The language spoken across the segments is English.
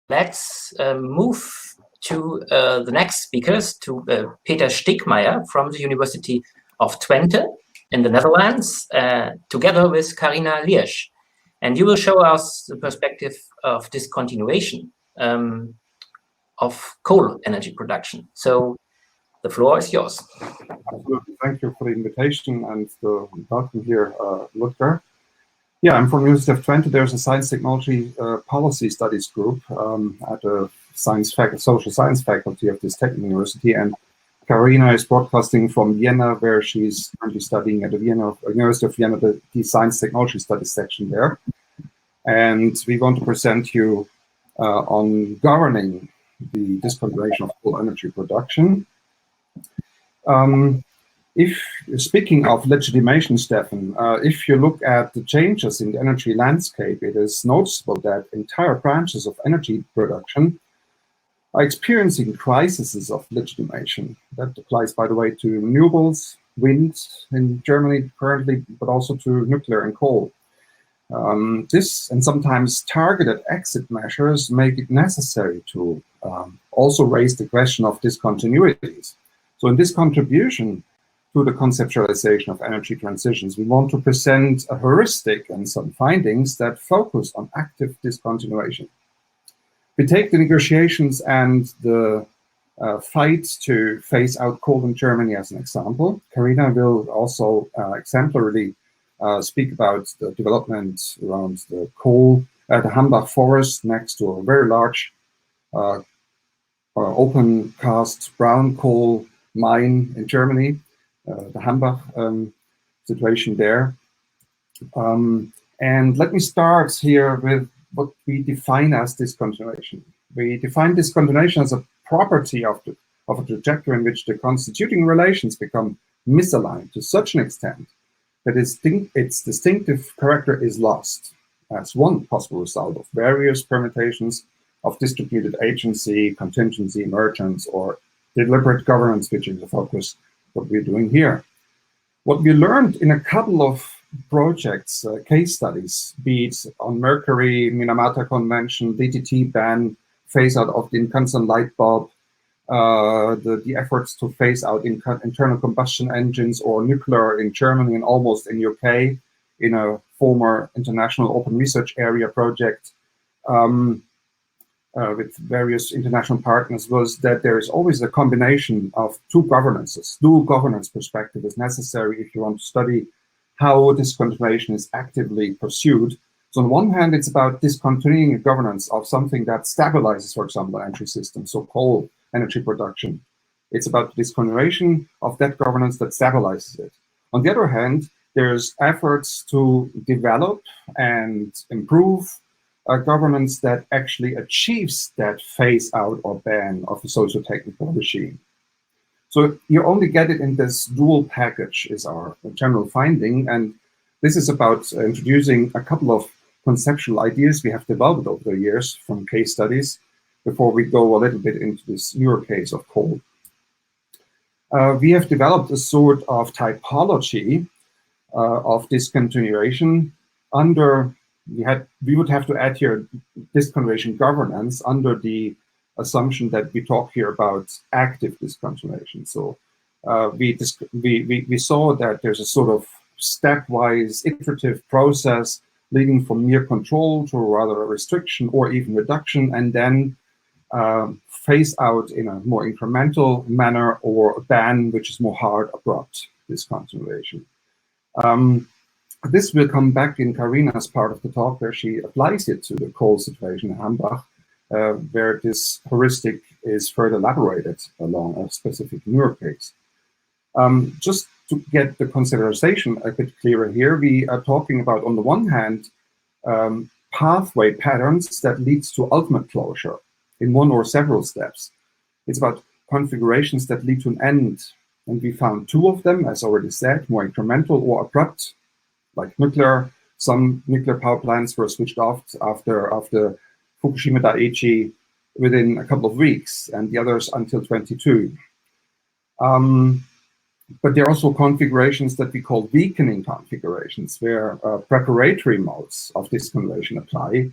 let's move to the next speakers, to Peter Stegmaier from the University of Twente in the Netherlands, together with Carina Liersch. And you will show us the perspective of discontinuation of coal energy production. So the floor is yours. Absolutely. Thank you for the invitation and the welcome here, Ludger. Yeah, I'm from University of Twente. There's a science technology policy studies group at the social science faculty of this technical university. And Carina is broadcasting from Vienna, where she's currently studying at the University of Vienna, the science technology studies section there. And we want to present you on governing the discontinuation of coal energy production. If speaking of legitimation, Stefan, if you look at the changes in the energy landscape, it is noticeable that entire branches of energy production are experiencing crises of legitimation. That applies, by the way, to renewables, wind in Germany currently, but also to nuclear and coal. This and sometimes targeted exit measures make it necessary to also raise the question of discontinuities. So in this contribution to the conceptualization of energy transitions, we want to present a heuristic and some findings that focus on active discontinuation. We take the negotiations and the fight to phase out coal in Germany as an example. Carina will also exemplarily speak about the development around the coal, the Hambach forest next to a very large open cast brown coal mine in Germany, the Hambach situation there. And let me start here with what we define as discontinuation. We define discontinuation as a property of a trajectory in which the constituting relations become misaligned to such an extent that its distinctive character is lost as one possible result of various permutations of distributed agency, contingency, emergence, or deliberate governance, which is the focus what we're doing here. What we learned in a couple of projects, case studies, be it on mercury, Minamata Convention, DDT ban, phase out of the incandescent light bulb, the efforts to phase out internal combustion engines or nuclear in Germany and almost in UK in a former international open research area project with various international partners, was that there is always a combination of two governances. Dual governance perspective is necessary if you want to study how discontinuation is actively pursued. So on one hand, it's about discontinuing a governance of something that stabilizes, for example, energy systems, so coal energy production. It's about the discontinuation of that governance that stabilizes it. On the other hand, there's efforts to develop and improve a governance that actually achieves that phase out or ban of the socio-technical regime. So you only get it in this dual package is our general finding. And this is about introducing a couple of conceptual ideas we have developed over the years from case studies before we go a little bit into this newer case of coal. We have developed a sort of typology of discontinuation under, we would have to add here discontinuation governance under the assumption that we talk here about active discontinuation. So we saw that there's a sort of stepwise iterative process leading from mere control to rather a restriction or even reduction, and then phase out in a more incremental manner, or a ban, which is more hard, abrupt discontinuation. This will come back in Carina's part of the talk, where she applies it to the coal situation in Hambach, where this heuristic is further elaborated along a specific newer case. Just to get the consideration a bit clearer here, we are talking about, on the one hand, pathway patterns that leads to ultimate closure in one or several steps. It's about configurations that lead to an end. And we found two of them, as already said, more incremental or abrupt, like nuclear. Some nuclear power plants were switched off after Fukushima Daiichi within a couple of weeks, and the others until 22. But there are also configurations that we call weakening configurations, where preparatory modes of discontinuation apply,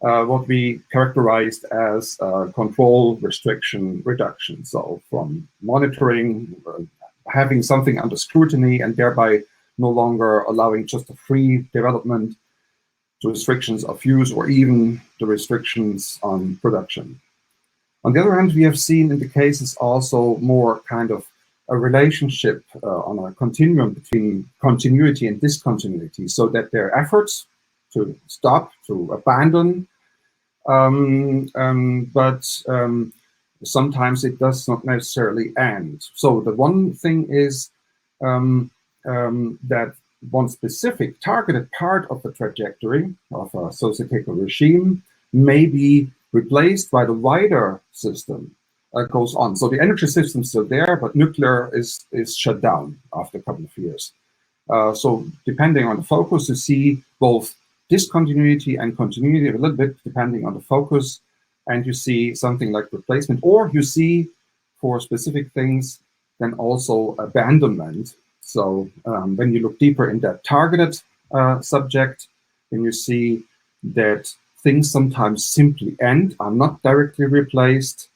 what we characterized as control, restriction, reduction. So from monitoring, having something under scrutiny and thereby no longer allowing just a free development, to restrictions of use or even the restrictions on production. On the other hand, we have seen in the cases also more kind of a relationship on a continuum between continuity and discontinuity, so that their efforts to stop, to abandon, but sometimes it does not necessarily end. So the one thing is that one specific targeted part of the trajectory of a sociopolitical regime may be replaced by the wider system goes on. So the energy system is still there, but nuclear is shut down after a couple of years. So depending on the focus, you see both discontinuity and continuity a little bit depending on the focus, and you see something like replacement, or you see for specific things then also abandonment. So when you look deeper in that targeted subject, then you see that things sometimes simply end, are not directly replaced,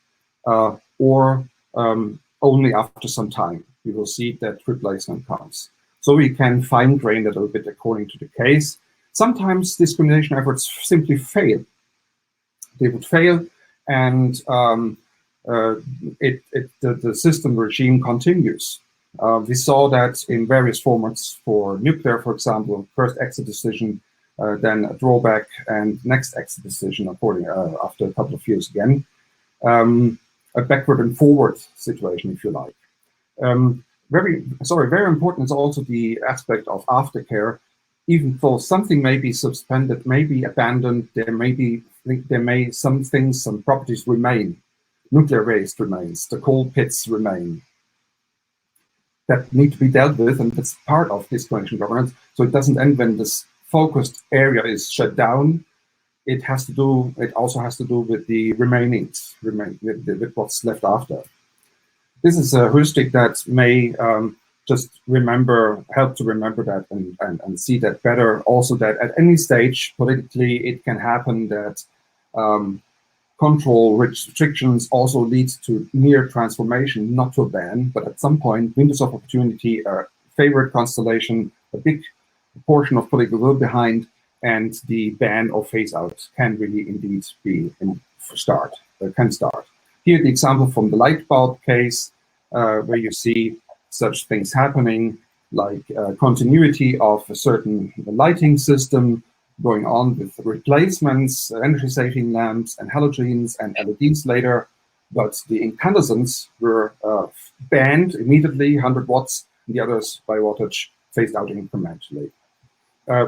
or only after some time. We will see that replacement comes. So we can fine-grain it a little bit according to the case. Sometimes discrimination efforts simply fail. They would fail, and the system regime continues. We saw that in various formats for nuclear, for example, first exit decision, then a drawback, and next exit decision according after a couple of years again. A backward and forward situation, if you like. Very important is also the aspect of aftercare. Even though something may be suspended, may be abandoned, some things, some properties remain. Nuclear waste remains, the coal pits remain. That need to be dealt with, and that's part of disconnection governance. So it doesn't end when this focused area is shut down. It also has to do with the remainings, with what's left after. This is a heuristic that may just help to remember that and see that better. Also that at any stage politically, it can happen that control restrictions also leads to near transformation, not to a ban, but at some point, windows of opportunity, a favorite constellation, a big portion of political will behind, and the ban or phase out can really indeed be can start. Here, the example from the light bulb case, where you see such things happening, like continuity of a certain lighting system going on with replacements, energy saving lamps and halogens and LEDs later, but the incandescents were banned immediately, 100 watts, and the others by wattage phased out incrementally.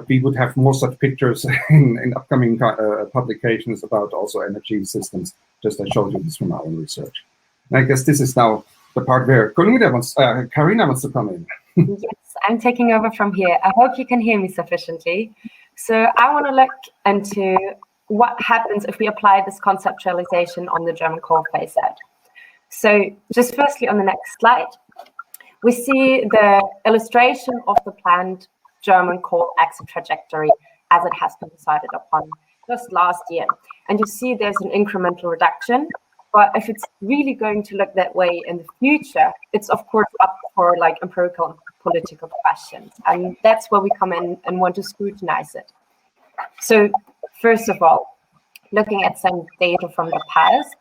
We would have more such pictures in upcoming publications about also energy systems, just I showed you this from our own research. And I guess this is now the part where Carina wants to come in. Yes, I'm taking over from here. I hope you can hear me sufficiently. So I want to look into what happens if we apply this conceptualization on the German coal phase out. So just firstly on the next slide, we see the illustration of the planned German coal exit trajectory as it has been decided upon just last year. And you see there's an incremental reduction, but if it's really going to look that way in the future, it's of course up for like empirical political questions. And that's where we come in and want to scrutinize it. So first of all, looking at some data from the past,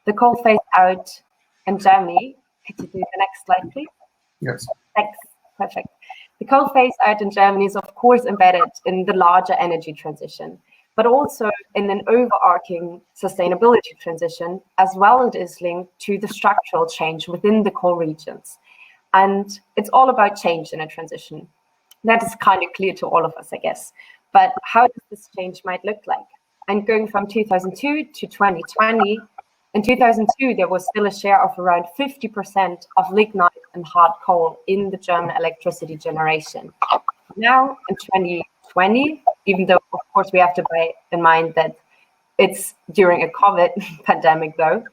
the coal phase out in Germany, could you do the next slide, please? Yes. Thanks, perfect. The coal phase out in Germany is of course embedded in the larger energy transition, but also in an overarching sustainability transition, as well as it is linked to the structural change within the coal regions. And it's all about change in a transition. That is kind of clear to all of us, I guess. But how does this change might look like? And going from 2002 to 2020, in 2002, there was still a share of around 50% of lignite and hard coal in the German electricity generation. Now, in 2020, even though, of course, we have to bear in mind that it's during a COVID pandemic, though,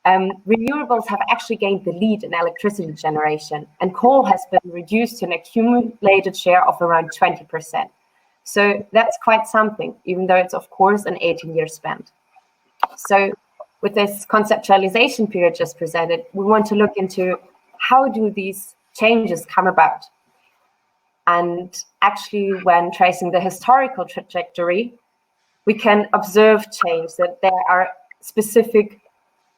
renewables have actually gained the lead in electricity generation, and coal has been reduced to an accumulated share of around 20%. So that's quite something, even though it's, of course, an 18-year span. So with this conceptualization period just presented, we want to look into how do these changes come about. And actually, when tracing the historical trajectory, we can observe change, that there are specific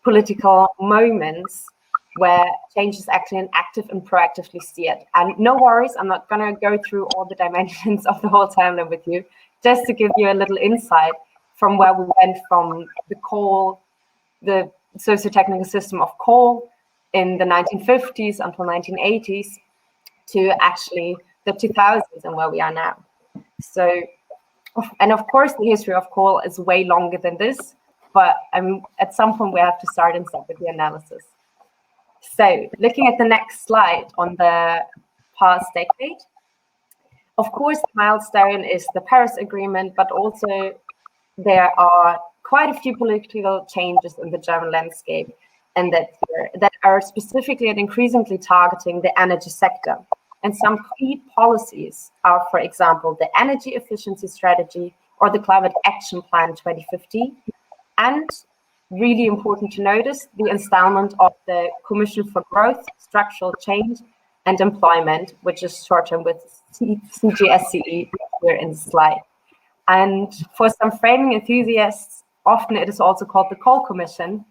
political moments where change is actually an active and proactively steered. And no worries, I'm not going to go through all the dimensions of the whole timeline with you, just to give you a little insight from where we went from the coal, the socio-technical system of coal in the 1950s until 1980s to actually the 2000s and where we are now. So, and of course, the history of coal is way longer than this, but at some point we have to start and stop with the analysis. So looking at the next slide on the past decade, of course, the milestone is the Paris Agreement, but also there are quite a few political changes in the German landscape and that are specifically and increasingly targeting the energy sector. And some key policies are, for example, the Energy Efficiency Strategy or the Climate Action Plan 2050. And really important to notice, the installment of the Commission for Growth, Structural Change and Employment, which is shortened with CGSCE here in the slide. And for some framing enthusiasts, often it is also called the Coal Commission.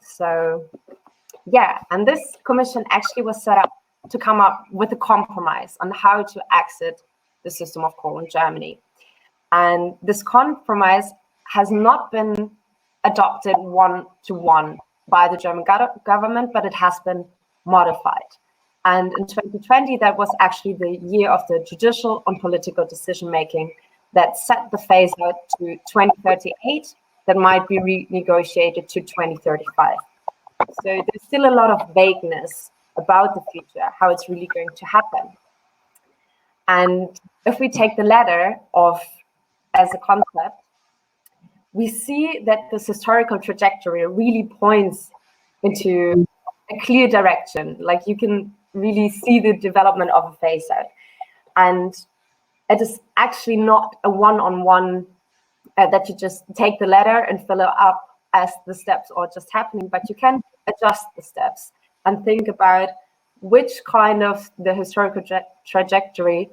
So yeah, and this commission actually was set up to come up with a compromise on how to exit the system of coal in Germany. And this compromise has not been adopted one-to-one by the German government, but it has been modified. And in 2020, that was actually the year of the judicial and political decision-making that set the phase out to 2038 that might be renegotiated to 2035. So there's still a lot of vagueness about the future, how it's really going to happen. And if we take the latter as a concept, we see that this historical trajectory really points into a clear direction. Like you can really see the development of a phase out. And it is actually not a one-on-one that you just take the ladder and fill it up as the steps are just happening, but you can adjust the steps and think about which kind of the historical trajectory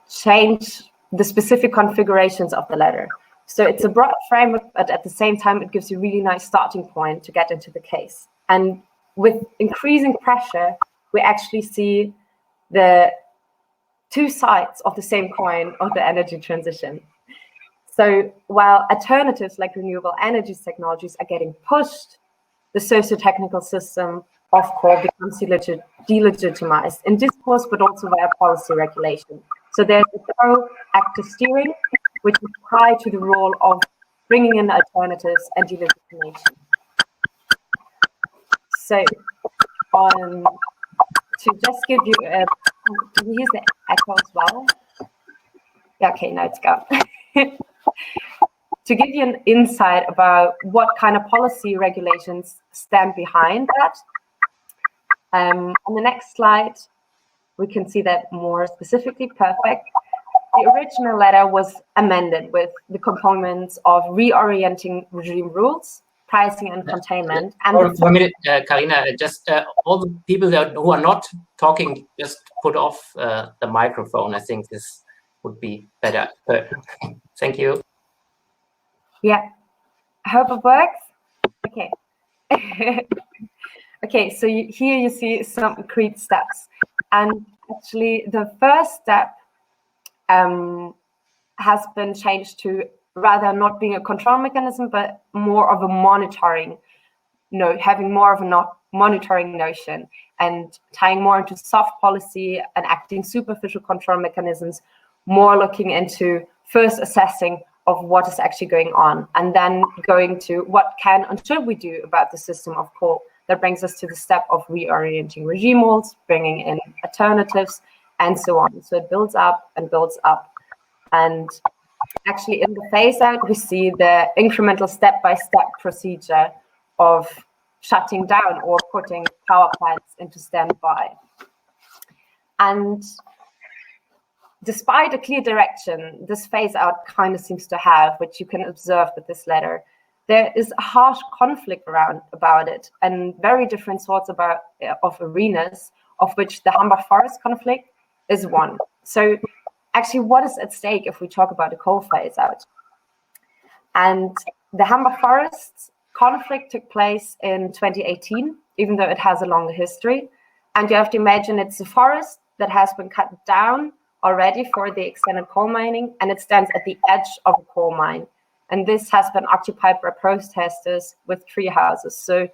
change the specific configurations of the ladder. So it's a broad framework, but at the same time, it gives you a really nice starting point to get into the case. And with increasing pressure, we actually see the two sides of the same coin of the energy transition. So while alternatives like renewable energy technologies are getting pushed, the socio-technical system of coal becomes delegitimized in discourse, but also via policy regulation. So there's a thorough active steering, which is tied to the role of bringing in alternatives and delegitimation. So to just give you a, do we use the echo as well? Yeah, okay, now it's gone. To give you an insight about what kind of policy regulations stand behind that, on the next slide, we can see that more specifically. Perfect. The original letter was amended with the components of reorienting regime rules, pricing and containment. And 1 minute, Karina, just all the people who are not talking, just put off the microphone. I think this would be better. Thank you. Yeah, I hope it works. Okay. Okay, so here you see some concrete steps. And actually, the first step has been changed to rather not being a control mechanism, but more of a monitoring, having more of a monitoring notion and tying more into soft policy and acting superficial control mechanisms, more looking into first assessing of what is actually going on, and then going to what can and should we do about the system of coal. That brings us to the step of reorienting regime rules, bringing in alternatives, and so on. So it builds up and builds up. And actually in the phase out, we see the incremental step-by-step procedure of shutting down or putting power plants into standby. And despite a clear direction this phase out kind of seems to have, which you can observe with this letter, there is a harsh conflict about it, and very different sorts of arenas, of which the Hambach Forest conflict is one. So actually, what is at stake if we talk about the coal phase out? And the Hambach Forest conflict took place in 2018, even though it has a longer history. And you have to imagine it's a forest that has been cut down already for the extended coal mining, and it stands at the edge of a coal mine. And this has been occupied by protesters with tree houses. So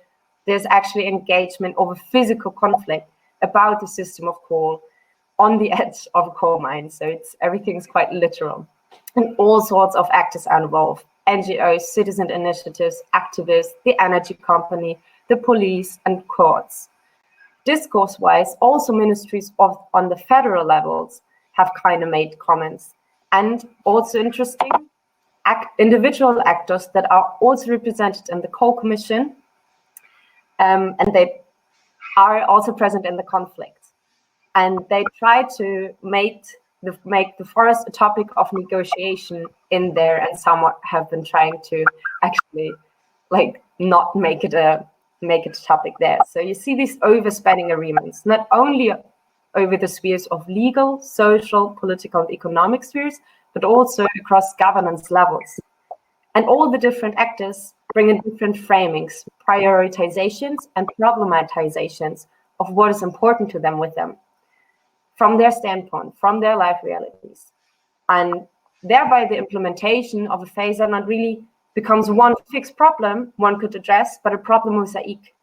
there's actually engagement over physical conflict about the system of coal on the edge of a coal mine. So everything's quite literal. And all sorts of actors are involved: NGOs, citizen initiatives, activists, the energy company, the police, and courts. Discourse-wise, also ministries on the federal levels have kind of made comments. And also interesting, individual actors that are also represented in the Coal Commission, and they are also present in the conflict. And they try to make the forest a topic of negotiation in there, and somewhat have been trying to actually not make it a topic there. So you see these overspanning agreements, not only over the spheres of legal, social, political, and economic spheres, but also across governance levels. And all the different actors bring in different framings, prioritizations, and problematizations of what is important to them with them, from their standpoint, from their life realities. And thereby the implementation of a phase-out not really becomes one fixed problem one could address, but a problem mosaic.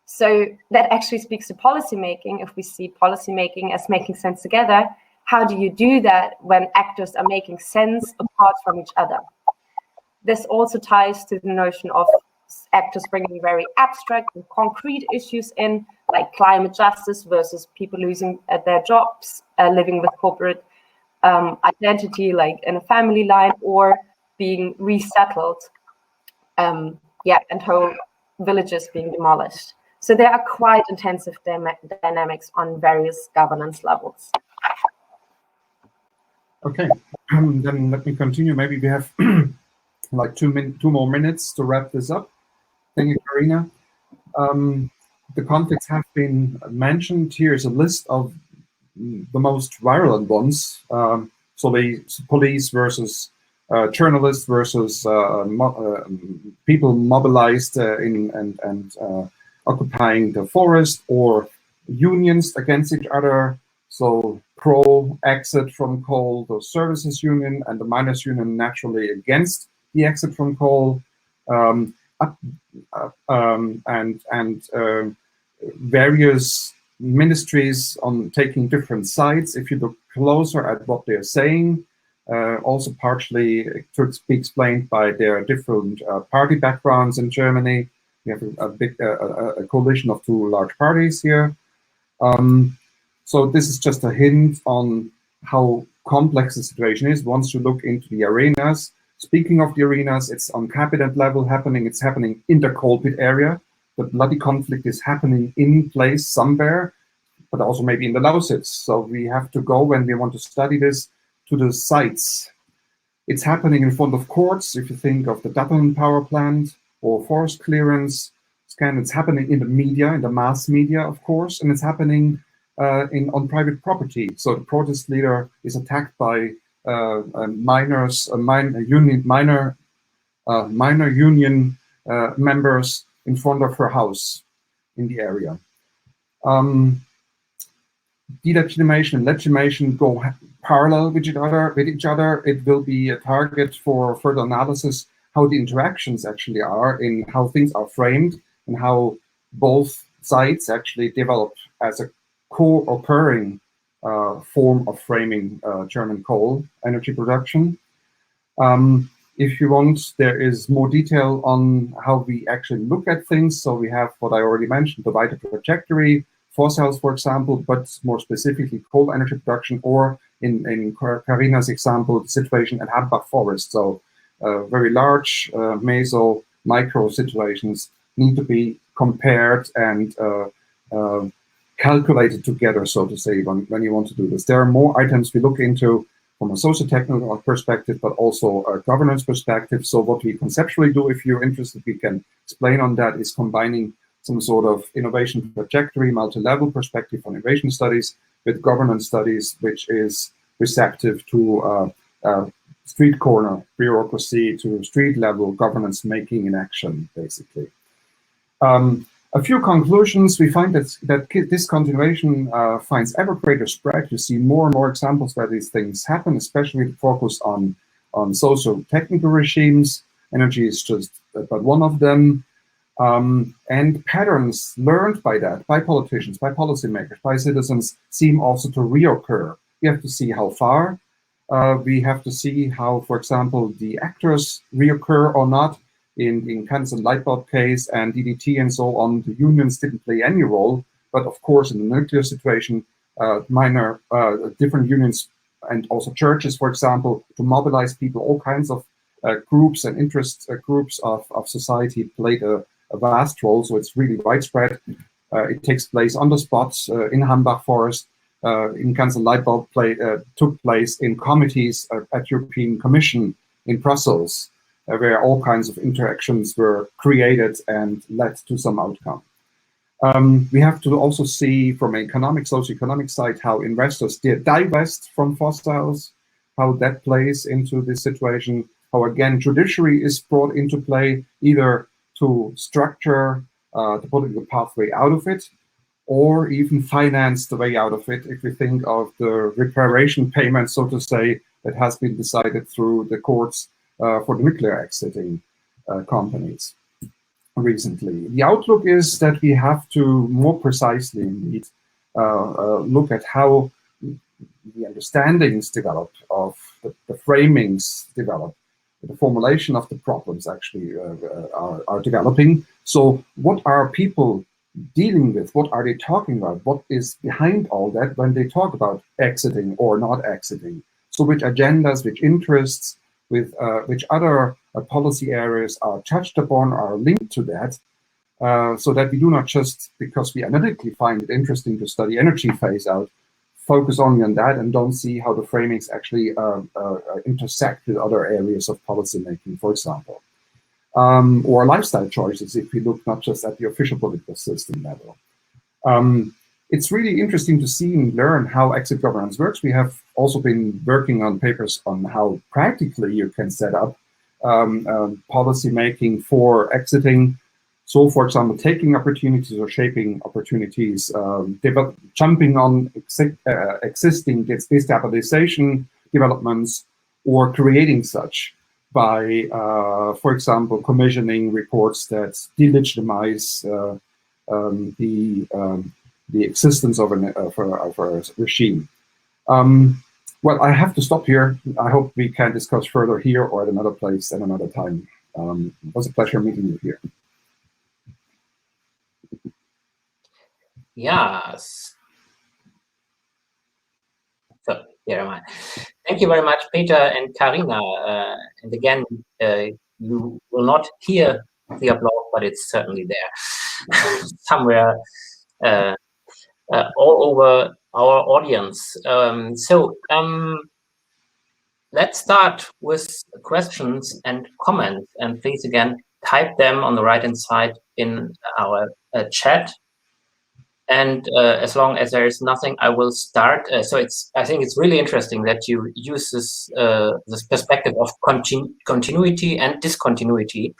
So that actually speaks to policymaking. If we see policymaking as making sense together, how do you do that when actors are making sense apart from each other? This also ties to the notion of actors bringing very abstract and concrete issues in, like climate justice versus people losing their jobs, living with corporate identity, like in a family line, or being resettled, and whole villages being demolished. So there are quite intensive dynamics on various governance levels. Okay, then let me continue. Maybe we have like 2 more minutes to wrap this up. Thank you, Karina. The conflicts have been mentioned. Here's a list of the most virulent ones. So the police versus journalists versus people mobilized and occupying the forest, or unions against each other. So pro-exit from coal, the services union, and the miners union naturally against the exit from coal, various ministries on taking different sides. If you look closer at what they're saying, also partially to be explained by their different party backgrounds in Germany. We have a coalition of 2 large parties here. So this is just a hint on how complex the situation is once you look into the arenas. Speaking of the arenas, it's on cabinet level happening. It's happening in the coal pit area. The bloody conflict is happening in place somewhere, but also maybe in the Lausitz. So we have to go, when we want to study this, to the sites. It's happening in front of courts. If you think of the Dublin power plant or forest clearance scan, it's happening in the media, in the mass media, of course, and it's happening on private property. So the protest leader is attacked by minor union members in front of her house in the area. Delegitimation and legitimation go parallel with each other. It will be a target for further analysis, how the interactions actually are, in how things are framed, and how both sides actually develop as a co-occurring form of framing German coal energy production. If you want, there is more detail on how we actually look at things. So we have what I already mentioned, the vital trajectory, fossils, for example, but more specifically coal energy production, or in Karina's example, the situation at Hambach Forest. So very large meso, micro situations need to be compared and calculated together, so to say, when you want to do this. There are more items we look into from a socio-technical perspective, but also a governance perspective. So what we conceptually do, if you're interested, we can explain on that, is combining some sort of innovation trajectory, multi-level perspective on innovation studies with governance studies, which is receptive to street corner bureaucracy, to street level governance making in action, basically. A few conclusions. We find that this continuation finds ever greater spread. You see more and more examples where these things happen, especially focused on socio-technical regimes. Energy is just but one of them. And patterns learned by that, by politicians, by policymakers, by citizens, seem also to reoccur. We have to see how far. We have to see how, for example, the actors reoccur or not. In Kansas and Lightbulb case and DDT and so on, the unions didn't play any role. But of course, in the nuclear situation, different unions and also churches, for example, to mobilize people, all kinds of groups and interest groups of society played a vast role. So it's really widespread. It takes place on the spots in Hambach Forest. In Kansas and Lightbulb took place in committees at European Commission in Brussels, where all kinds of interactions were created and led to some outcome. We have to also see from an socioeconomic side, how investors divest from fossils, how that plays into this situation, how again judiciary is brought into play, either to structure the political pathway out of it, or even finance the way out of it, if we think of the reparation payment, so to say, that has been decided through the courts for the nuclear exiting companies recently. The outlook is that we have to more precisely indeed look at how the understandings develop, of the framings develop, the formulation of the problems actually are developing. So what are people dealing with? What are they talking about? What is behind all that when they talk about exiting or not exiting? So which agendas, which interests, with which other policy areas are touched upon, are linked to that, so that we do not just, because we analytically find it interesting to study energy phase out, focus only on that and don't see how the framings actually intersect with other areas of policy making, for example. Or lifestyle choices, if we look not just at the official political system level. It's really interesting to see and learn how exit governance works. We have also been working on papers on how practically you can set up policy making for exiting. So, for example, taking opportunities or shaping opportunities, jumping on existing destabilization developments, or creating such by, for example, commissioning reports that delegitimize the existence of a regime. Well, I have to stop here. I hope we can discuss further here or at another place at another time. It was a pleasure meeting you here. Yes. So here am I. Thank you very much, Peter and Karina. And again, you will not hear the applause, but it's certainly there somewhere all over our audience. Let's start with questions and comments, and please again type them on the right-hand side in our chat. And as long as there is nothing, I will start. I think it's really interesting that you use this perspective of continuity and discontinuity.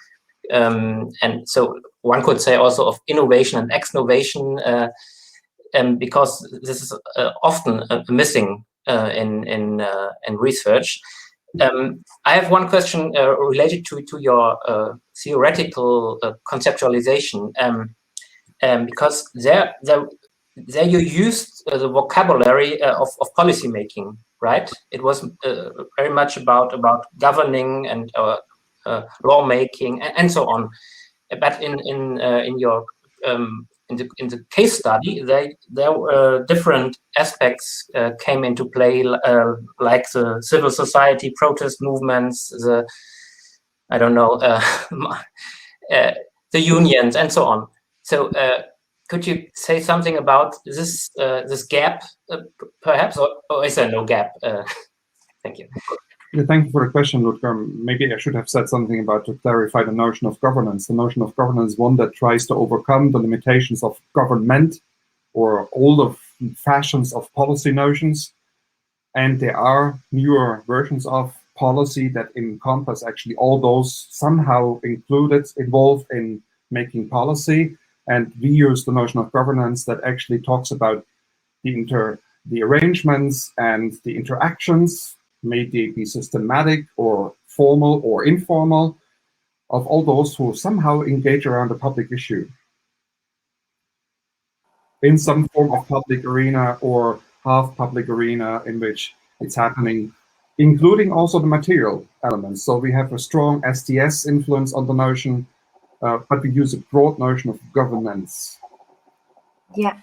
And so one could say also of innovation and ex-novation, because this is often missing in research. I have one question related to your theoretical conceptualization. Because there you used the vocabulary of policymaking, right? It was very much about governing and lawmaking and so on. But in your in the case study, there were different aspects came into play, like the civil society protest movements, the the unions and so on. So could you say something about this this gap, perhaps, or is there no gap? Thank you. Yeah, thank you for the question, Ludger. Maybe I should have said something about to clarify the notion of governance. The notion of governance is one that tries to overcome the limitations of government or older fashions of policy notions. And there are newer versions of policy that encompass actually all those somehow involved in making policy. And we use the notion of governance that actually talks about the arrangements and the interactions, may they be systematic or formal or informal, of all those who somehow engage around a public issue in some form of public arena or half public arena in which it's happening, including also the material elements. So we have a strong STS influence on the notion, but we use a broad notion of governance. Yeah,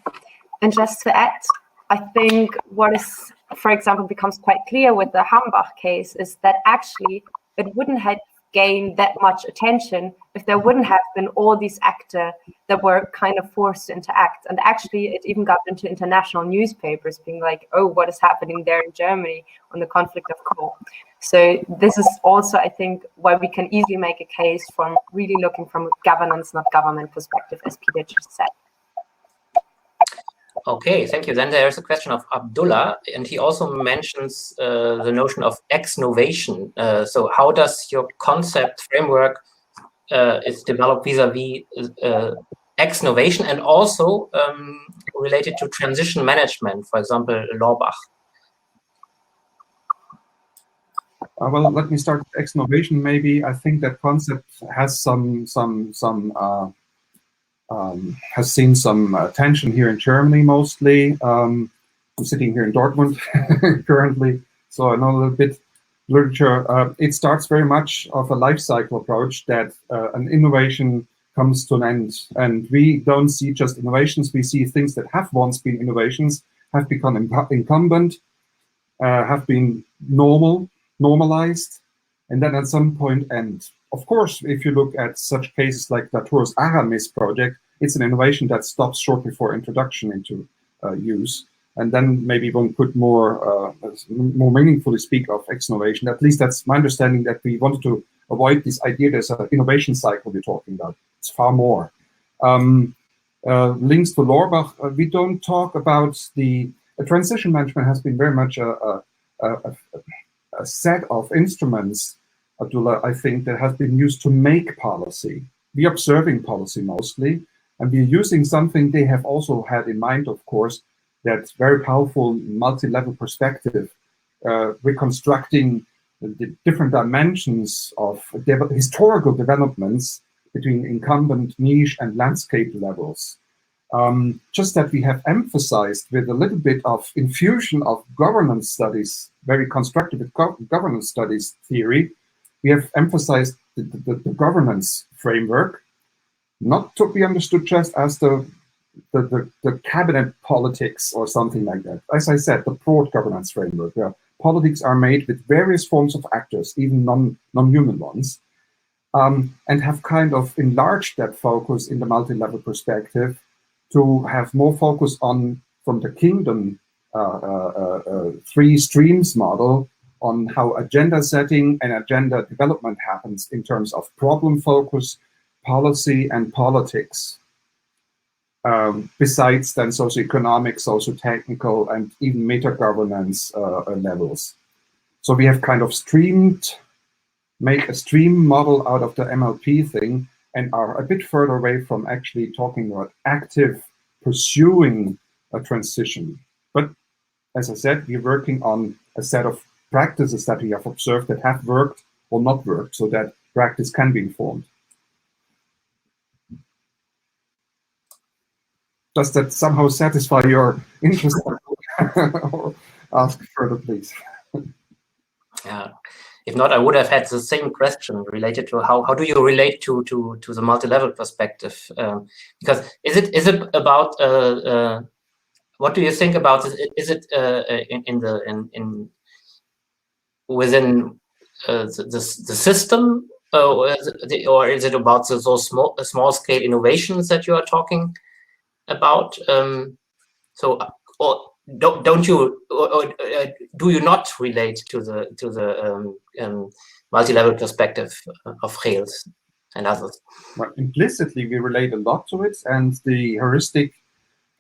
and just to add, I think what is, for example, becomes quite clear with the Hambach case is that actually it wouldn't have gained that much attention if there wouldn't have been all these actors that were kind of forced to interact. And actually it even got into international newspapers being like, oh, what is happening there in Germany on the conflict of coal? So this is also, I think, why we can easily make a case from really looking from a governance, not government perspective, as Peter just said. Okay, thank you. Then there's a question of Abdullah, and he also mentions the notion of ex-novation. So how does your concept framework is developed vis-a-vis ex-novation, and also related to transition management, for example, Lorbach? Well, let me start with ex-novation. Maybe I think that concept has has seen some attention here in Germany mostly. I'm sitting here in Dortmund currently, so I know a little bit literature. It starts very much of a life cycle approach that an innovation comes to an end, and we don't see just innovations, we see things that have once been innovations, have become incumbent, have been normalized, and then at some point end. Of course, if you look at such cases like Latour's Aramis project, it's an innovation that stops short before introduction into use. And then maybe one could more meaningfully speak of ex-novation. At least that's my understanding, that we wanted to avoid this idea there's an innovation cycle we're talking about. It's far more. Links to Lorbach, we don't talk about transition management has been very much a set of instruments, Abdullah, I think, that has been used to make policy. We're observing policy mostly, and we're using something they have also had in mind, of course, that's very powerful multi-level perspective, reconstructing the different dimensions of historical developments between incumbent, niche, and landscape levels. Just that we have emphasized with a little bit of infusion of governance studies, very constructive governance studies theory, we have emphasized the governance framework, not to be understood just as the cabinet politics or something like that. As I said, the broad governance framework, where politics are made with various forms of actors, even non-human ones, and have kind of enlarged that focus in the multi-level perspective to have more focus on, from the kingdom, three streams model, on how agenda setting and agenda development happens in terms of problem focus, policy, and politics. Besides then socioeconomic, socio-technical, and even meta-governance levels. So we have kind of make a stream model out of the MLP thing, and are a bit further away from actually talking about active pursuing a transition. But as I said, we're working on a set of practices that we have observed that have worked or not worked, so that practice can be informed. Does that somehow satisfy your interest? Or ask further, please. Yeah. If not, I would have had the same question related to how do you relate to the multi-level perspective? Because is it about what do you think about this? Is it within the system, or is it about those small scale innovations that you are talking about or don't you or do you not relate to the multi-level perspective of Gels and others? Well, implicitly, we relate a lot to it, and the heuristic,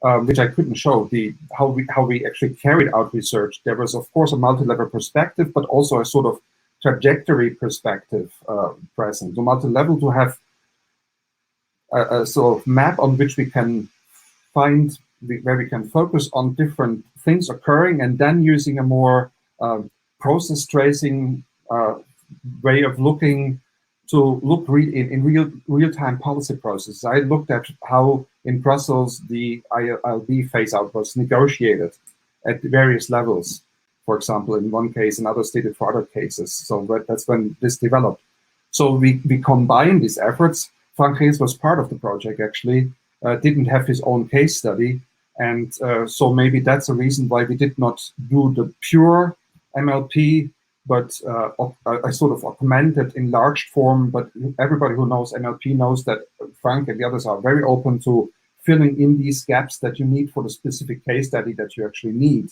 which I couldn't show, how we actually carried out research. There was, of course, a multi-level perspective, but also a sort of trajectory perspective present. The multi-level to have a sort of map on which we can find where we can focus on different things occurring, and then using a more process tracing way of looking to look in real-time policy processes. I looked at how in Brussels the ILB phase-out was negotiated at various levels. For example, in one case, another stated for other cases. So that's when this developed. So we combined these efforts. Frank Gels was part of the project, actually, didn't have his own case study. And so maybe that's a reason why we did not do the pure MLP, but a sort of augmented, enlarged form. But everybody who knows MLP knows that Frank and the others are very open to filling in these gaps that you need for the specific case study that you actually need.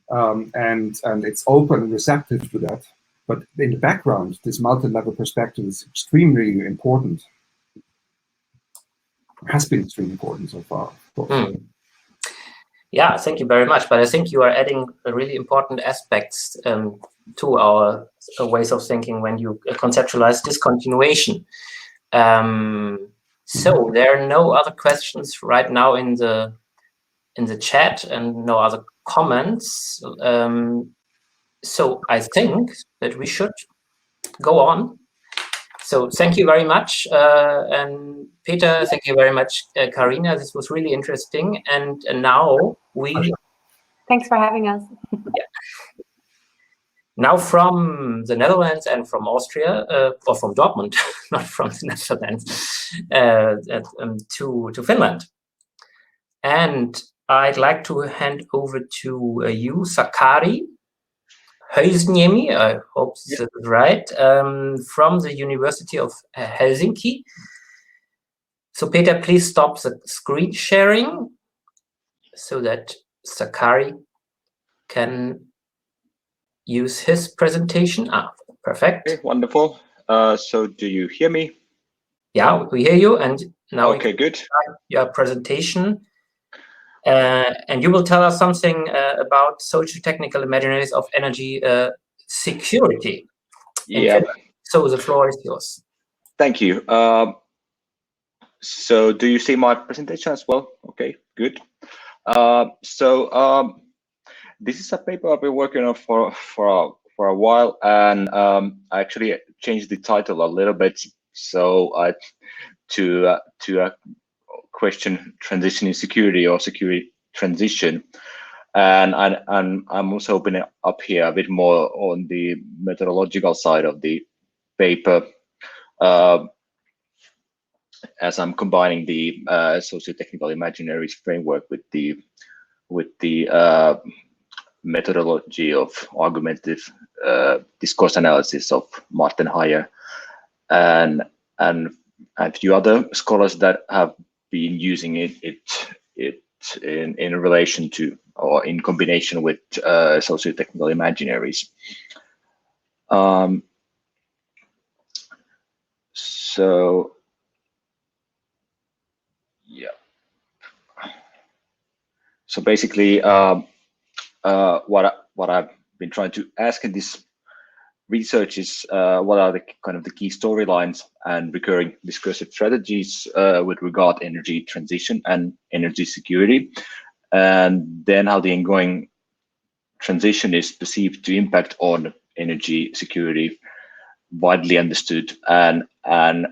And it's open and receptive to that. But in the background, this multi-level perspective is extremely important. Has been extremely important so far. Yeah, thank you very much. But I think you are adding really important aspects to our ways of thinking when you conceptualize discontinuation. So there are no other questions right now in the chat and no other comments. So I think that we should go on. So thank you very much, and Peter, thank you very much, Karina. This was really interesting. And now we... Thanks for having us. Yeah. Now from the Netherlands and from Austria, or from Dortmund, not from the Netherlands, to Finland. And I'd like to hand over to you, Sakari Höysniemi, I hope this is right, from the University of Helsinki. So Peter, please stop the screen sharing so that Sakari can use his presentation. Perfect. Okay, wonderful. So do you hear me? Yeah, we hear you. And now okay, good. Start your presentation. And you will tell us something about socio-technical imaginaries of energy security. Yeah. So the floor is yours. Thank you. So do you see my presentation as well? Okay, good. This is a paper I've been working on for a while, and I actually changed the title a little bit. So to question transition in security or security transition, and I'm also opening up here a bit more on the methodological side of the paper, as I'm combining the socio-technical imaginaries framework with the methodology of argumentative discourse analysis of Martin Heyer and a few other scholars that have been using it in relation to or in combination with socio-technical imaginaries. So yeah. So basically, what I've been trying to ask in this research is what are the kind of the key storylines and recurring discursive strategies with regard to energy transition and energy security, and then how the ongoing transition is perceived to impact on energy security, widely understood, and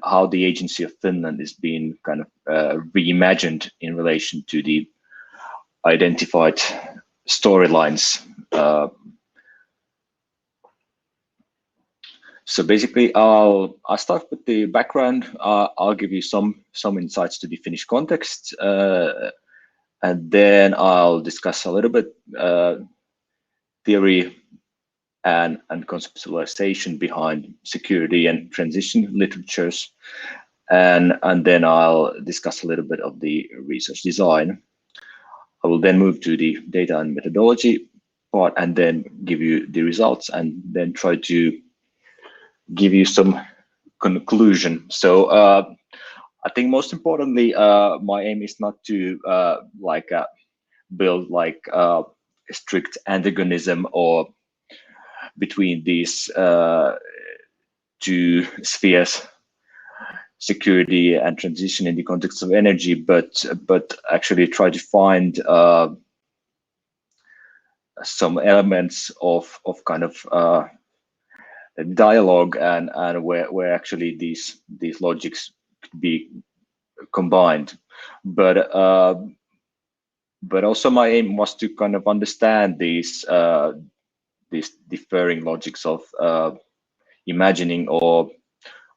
how the agency of Finland is being kind of reimagined in relation to the identified storylines. So basically, I'll start with the background. I'll give you some insights to the Finnish context, and then I'll discuss a little bit theory and conceptualization behind security and transition literatures, and then I'll discuss a little bit of the research design. I will then move to the data and methodology part, and then give you the results, and then try to give you some conclusion. So I think most importantly, my aim is not to build like a strict antagonism or between these two spheres, security and transition in the context of energy, but actually try to find some elements of kind of dialogue and where actually these logics could be combined. But also my aim was to kind of understand these differing logics of imagining or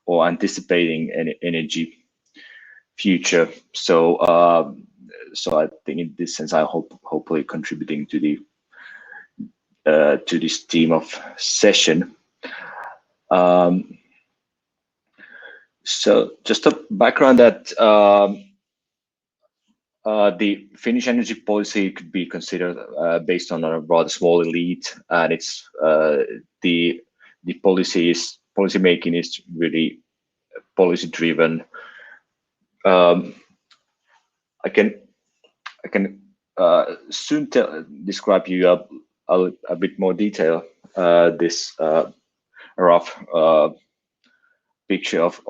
anticipating an energy future. So I think in this sense, I hopefully contributing to the to this theme of session. So just a background that the Finnish energy policy could be considered based on a rather small elite, and it's the policy making is really policy driven. I can soon describe you a bit more detail this rough picture of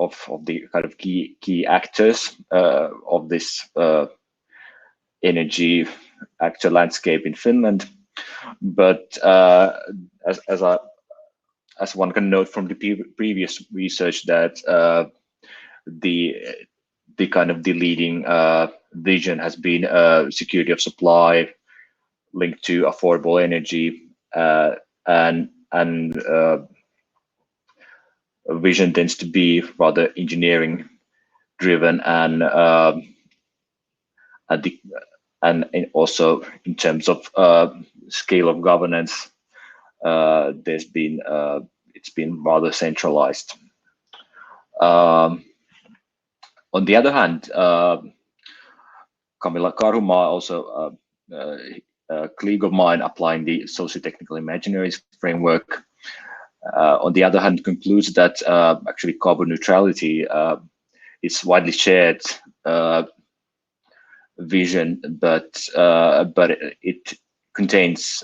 the kind of key actors of this energy actor landscape in Finland. But as one can note from the previous research, that the kind of the leading vision has been security of supply linked to affordable energy, and vision tends to be rather engineering driven, and also in terms of scale of governance, it's been rather centralized. On the other hand, Camilla Karhumaa, also a colleague of mine applying the socio-technical imaginaries framework, on the other hand, concludes that actually carbon neutrality is widely shared vision, but it contains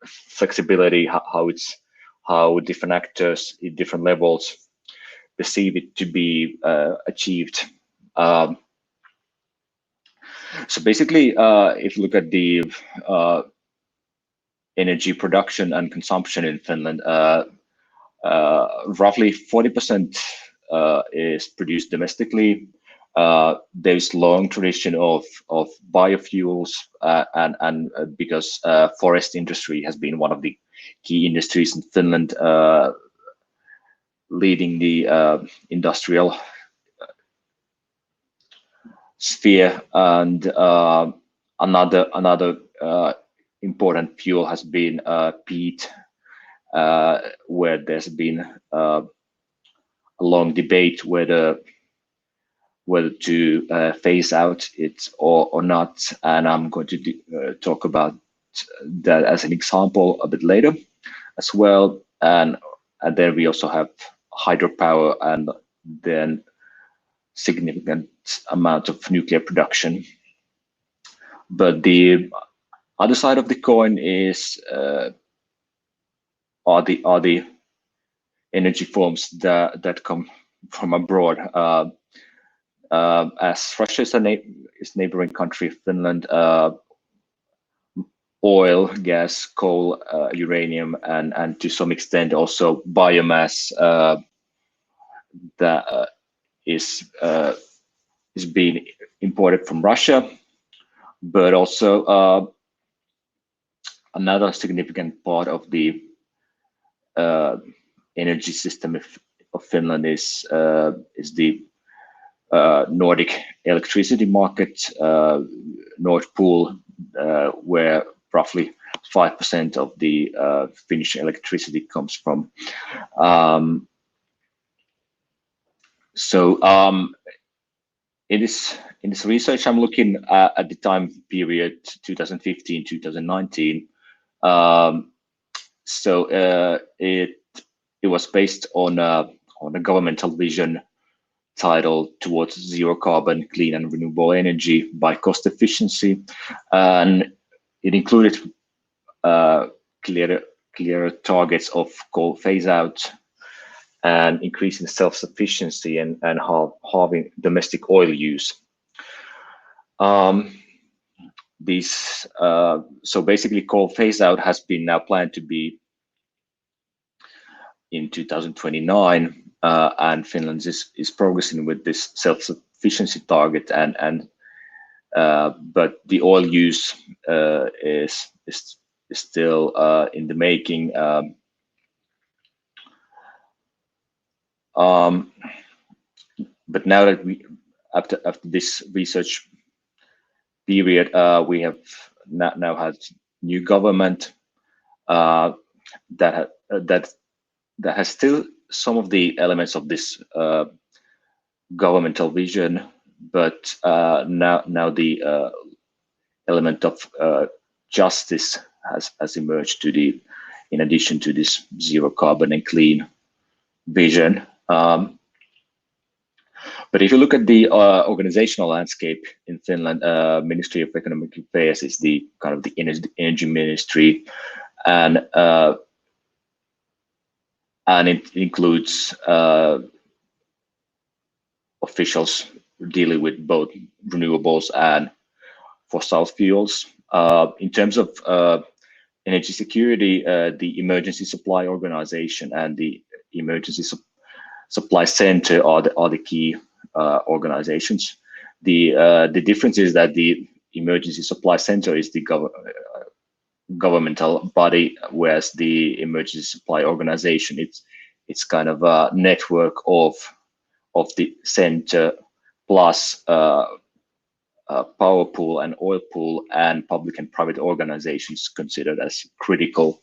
flexibility, how different actors at different levels perceive it to be achieved. So basically, if you look at the energy production and consumption in Finland, roughly 40% is produced domestically. There's long tradition of biofuels, and because forest industry has been one of the key industries in Finland, leading the industrial sphere, and another important fuel has been peat, where there's been a long debate whether to phase out it or not, and I'm going to talk about that as an example a bit later as well. And then we also have hydropower, and then significant amount of nuclear production. But the other side of the coin is are the energy forms that come from abroad. As Russia is neighboring country of Finland, oil, gas, coal, uranium, and to some extent also biomass that is being imported from Russia, but also another significant part of the energy system of Finland is the Nordic electricity market, Nord Pool, where roughly 5% of the Finnish electricity comes from. So in this research, I'm looking at the time period 2015-2019. So it was based on a governmental vision titled "Towards Zero Carbon, Clean and Renewable Energy by Cost Efficiency," and it included clear targets of coal phase out and increasing self-sufficiency and halving domestic oil use. So basically, coal phase out has been now planned to be in 2029, and Finland is progressing with this self-sufficiency target, but the oil use is still in the making. But now that after this research period, we have now had new government that has still some of the elements of this governmental vision, but now the element of justice has emerged in addition to this zero carbon and clean vision. But if you look at the organizational landscape in Finland, Ministry of Economic Affairs is the kind of the energy ministry, and it includes officials dealing with both renewables and fossil fuels. In terms of energy security, the Emergency Supply Organization and the Emergency Supply Center are the key organizations. The difference is that the Emergency Supply Center is the governmental body, whereas the Emergency Supply Organization it's kind of a network of the center plus power pool and oil pool and public and private organizations considered as critical.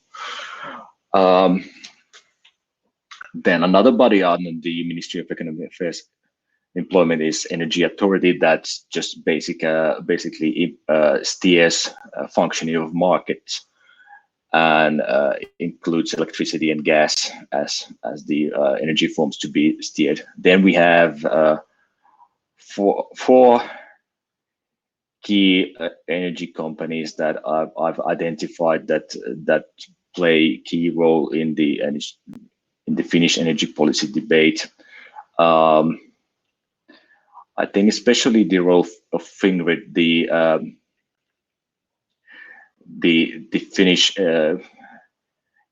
Then another body under the Ministry of Economic Affairs Employment is Energy Authority, that's just basically steers functioning of markets and includes electricity and gas as the energy forms to be steered. Then we have four key energy companies that I've identified that play a key role in the Finnish energy policy debate. I think especially the role of Fingrid, the Finnish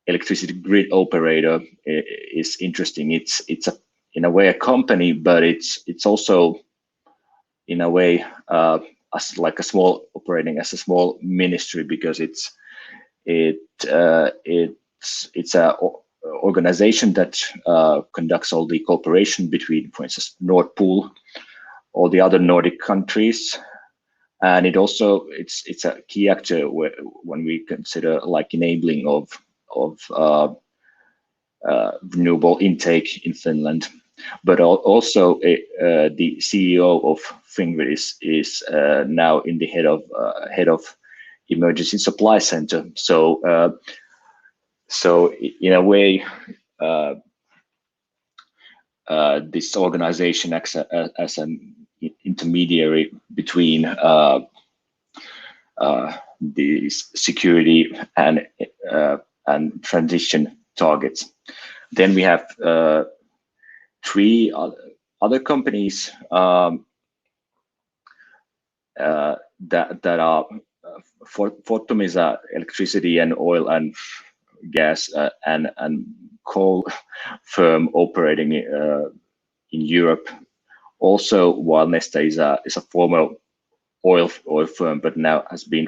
electricity grid operator, is interesting. It's in a way a company, but it's also in a way as like a small operating as a small ministry, because it's a organization that conducts all the cooperation between, for instance, Nord Pool, all the other Nordic countries, and it's a key actor when we consider like enabling of renewable intake in Finland. But also the CEO of Fingrid is now in the head of Emergency Supply Center. So in a way, this organization acts as an intermediary between the security and transition targets. Then we have three other companies that are Fortum is a electricity and oil and gas and coal firm operating in Europe. Also, while Neste is a former oil firm, but now has been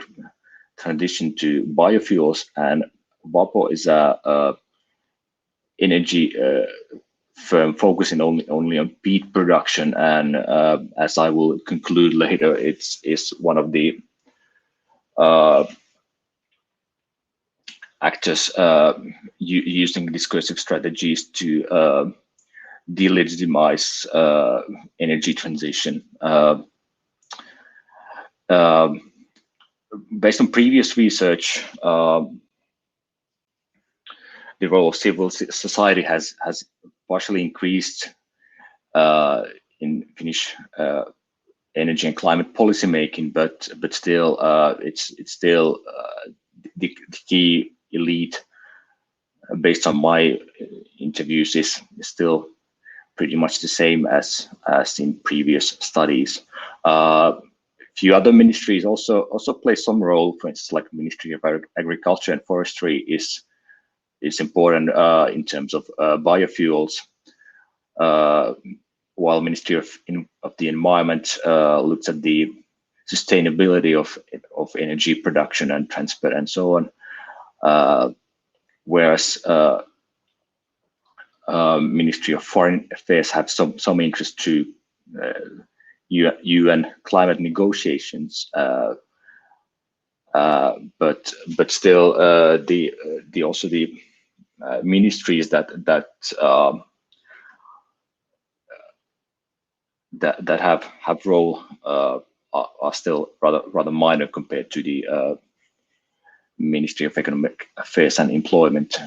transitioned to biofuels, and Vapo is a energy firm focusing only on peat production, and as I will conclude later, it's one of the actors using discursive strategies to delegitimize energy transition. Based on previous research, the role of civil society has partially increased in Finnish energy and climate policy making, but still it's still the key elite, based on my interviews, is still pretty much the same as in previous studies. Few other ministries also play some role. For instance, like Ministry of Agriculture and Forestry is important in terms of biofuels, while Ministry of the Environment looks at the sustainability of energy production and transport and so on, whereas Ministry of Foreign Affairs have some interest to UN climate negotiations, but still the ministries that have role are still rather minor compared to the Ministry of Economic Affairs and Employment,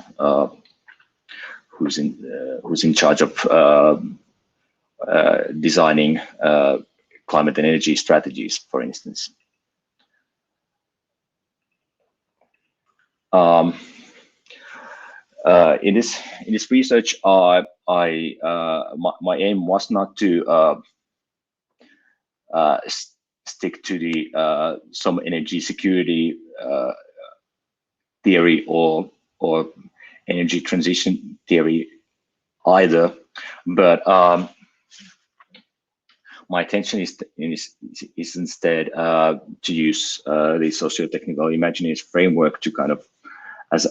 who's in charge of designing climate and energy strategies, for instance. In this research, my aim was not to stick to the some energy security theory or energy transition theory either, but my intention is instead to use the socio-technical imagination framework to kind of as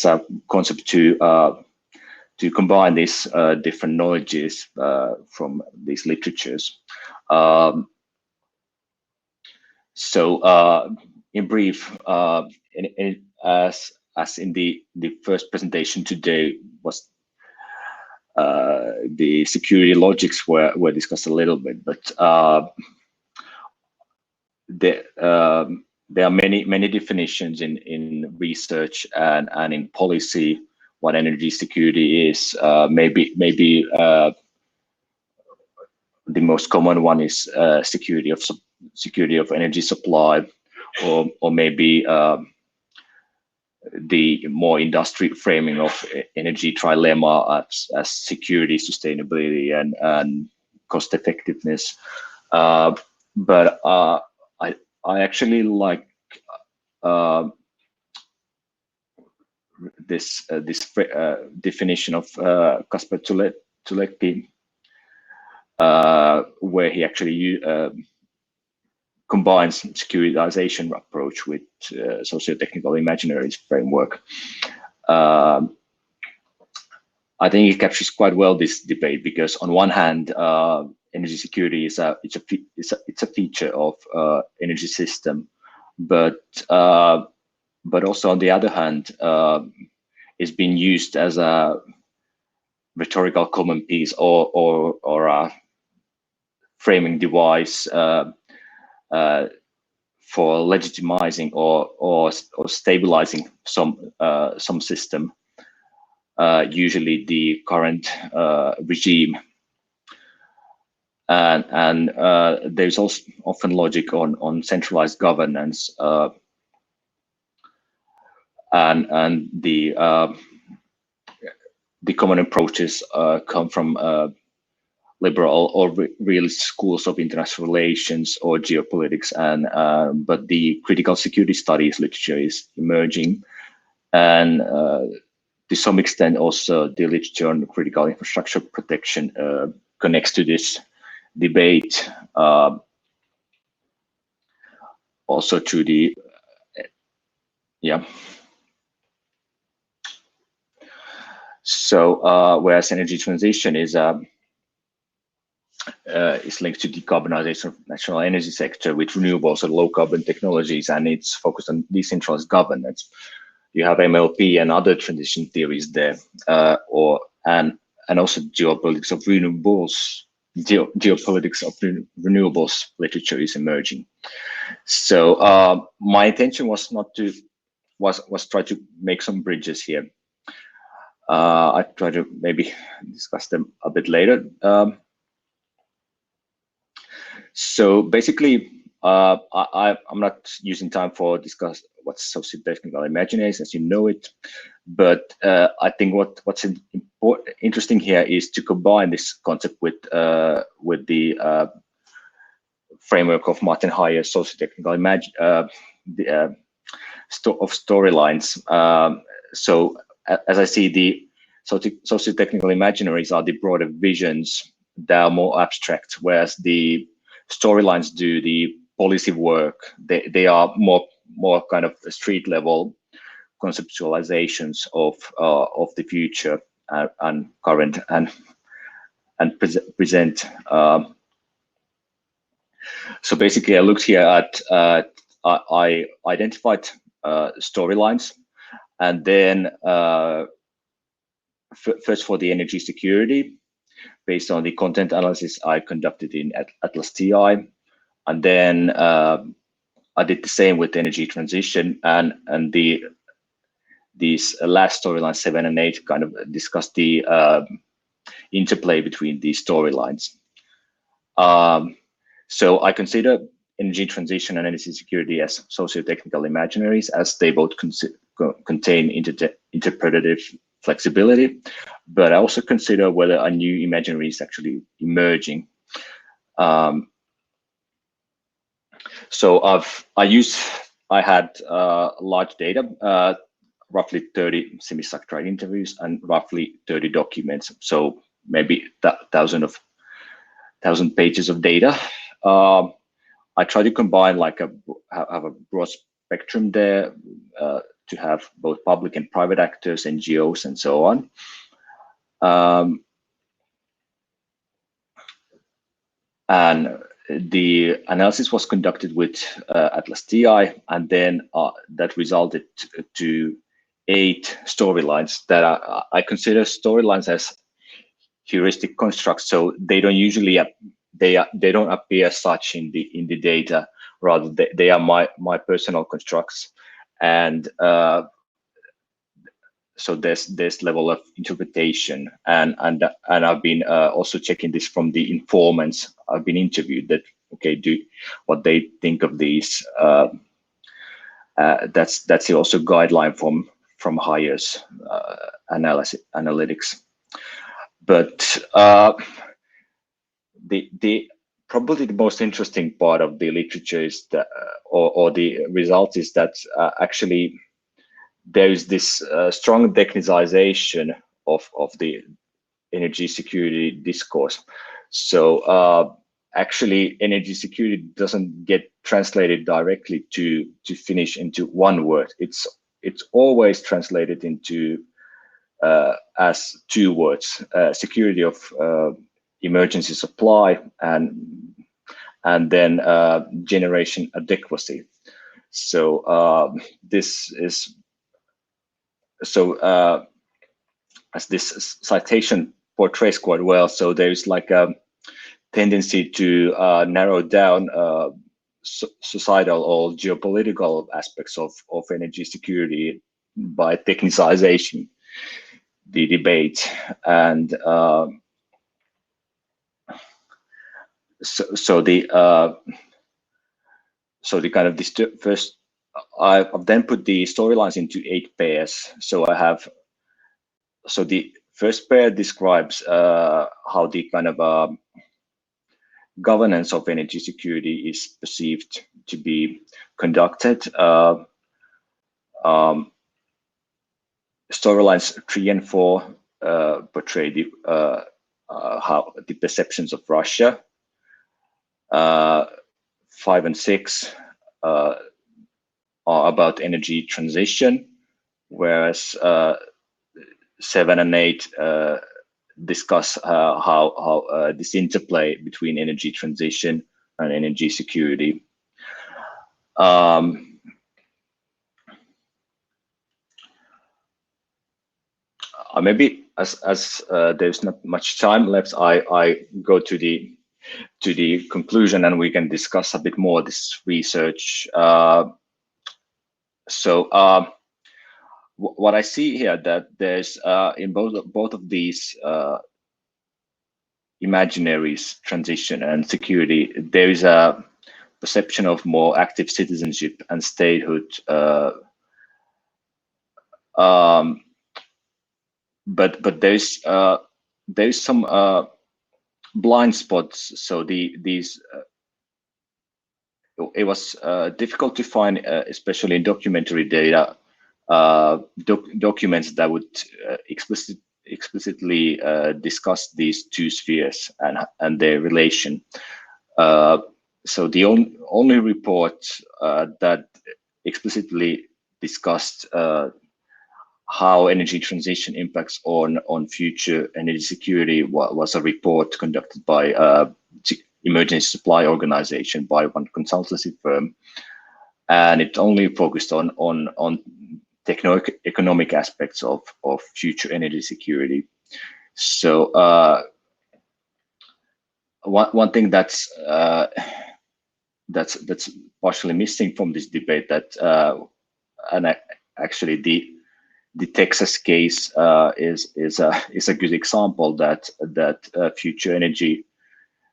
a concept to combine these different knowledges from these literatures. So in brief, as in the first presentation today was the security logics were discussed a little bit, but there are many definitions in research and in policy what energy security is. Maybe the most common one is security of energy supply, or maybe the more industrial framing of energy trilemma as security, sustainability, and cost effectiveness. But I actually like this definition of Kasper Tulecky, where he actually combines securitization approach with socio-technical imaginary framework. I think it captures quite well this debate, because on one hand, energy security is a feature of energy system, but also on the other hand, is being used as a rhetorical common piece or a framing device for legitimizing or stabilizing some system, usually the current regime. And there's also often logic on centralized governance, and the common approaches come from liberal or realist schools of international relations or geopolitics, and but the critical security studies literature is emerging, and to some extent also the literature on critical infrastructure protection connects to this debate, also to the So whereas energy transition is linked to decarbonization of national energy sector with renewables and low carbon technologies, and it's focused on decentralized governance. you have MLP and other transition theories there, and also geopolitics of renewables. Geopolitics of renewables literature is emerging. So my intention was was try to make some bridges here. I try to maybe discuss them a bit later. So basically, I'm not using time for discuss what's socio-technical imaginaries as you know it, but I think what's interesting here is to combine this concept with the framework of Martin Hayer's socio-technical of storylines. So as I see, the socio-technical imaginaries are the broader visions that are more abstract, whereas the storylines do the policy work. They are more kind of street level conceptualizations of the future and current and present. So basically, I looked here at I identified storylines, and then first for the energy security, based on the content analysis I conducted in Atlas TI, and then I did the same with energy transition, and these last storylines 7 and 8 kind of discuss the interplay between these storylines. So I consider energy transition and energy security as socio-technical imaginaries, as they both contain interpretative flexibility, but I also consider whether a new imaginary is actually emerging. So I had large data, roughly 30 semi-structured interviews and roughly 30 documents. So maybe 1,000 pages of data. I try to combine have a broad spectrum there to have both public and private actors, NGOs, and so on. And the analysis was conducted with Atlas TI, and then that resulted to 8 storylines that I consider storylines as heuristic constructs. So they don't usually they don't appear as such in the data. Rather, they are my personal constructs, and so there's level of interpretation, and I've been also checking this from the informants I've been interviewed, that what they think of these. That's also guideline from Hayer's analytics. But the probably the most interesting part of the literature is that, or the result is that actually there is this strong technicization of the energy security discourse. So actually, energy security doesn't get translated directly to finish into one word. It's always translated into as 2 words: security of emergency supply and then generation adequacy. So this is as this citation portrays quite well. So there's like a tendency to narrow down societal or geopolitical aspects of energy security by technicization the debate, and so the kind of this first, I've then put the storylines into 8 pairs. So the first pair describes how the kind of governance of energy security is perceived to be conducted. Storylines 3 and 4 portray how the perceptions of Russia. 5 and 6 are about energy transition, whereas 7 and 8 discuss how this interplay between energy transition and energy security. Maybe as there's not much time left, I go to the conclusion, and we can discuss a bit more this research. What I see here, that there's in both of these imaginaries, transition and security, there is a perception of more active citizenship and statehood. But there's some blind spots. So these it was difficult to find, especially in documentary data, documents that would explicitly discuss these two spheres and their relation. So the only report that explicitly discussed how energy transition impacts on future energy security was a report conducted by Emergency Supply Organization, by one consultancy firm, and it only focused on techno-economic aspects of future energy security. So one thing that's partially missing from this debate, that and actually the Texas case is a good example that future energy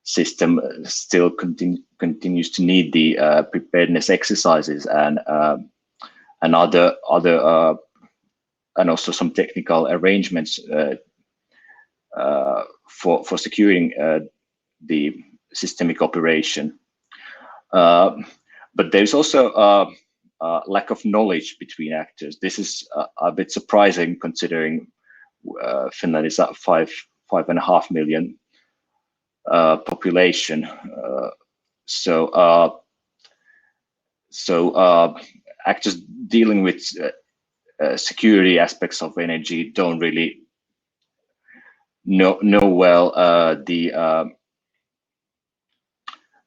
system still continues to need the preparedness exercises and other and also some technical arrangements for securing the systemic operation. But there's also lack of knowledge between actors. This is a bit surprising, considering Finland is at 5.5 million population. So actors dealing with security aspects of energy don't really know well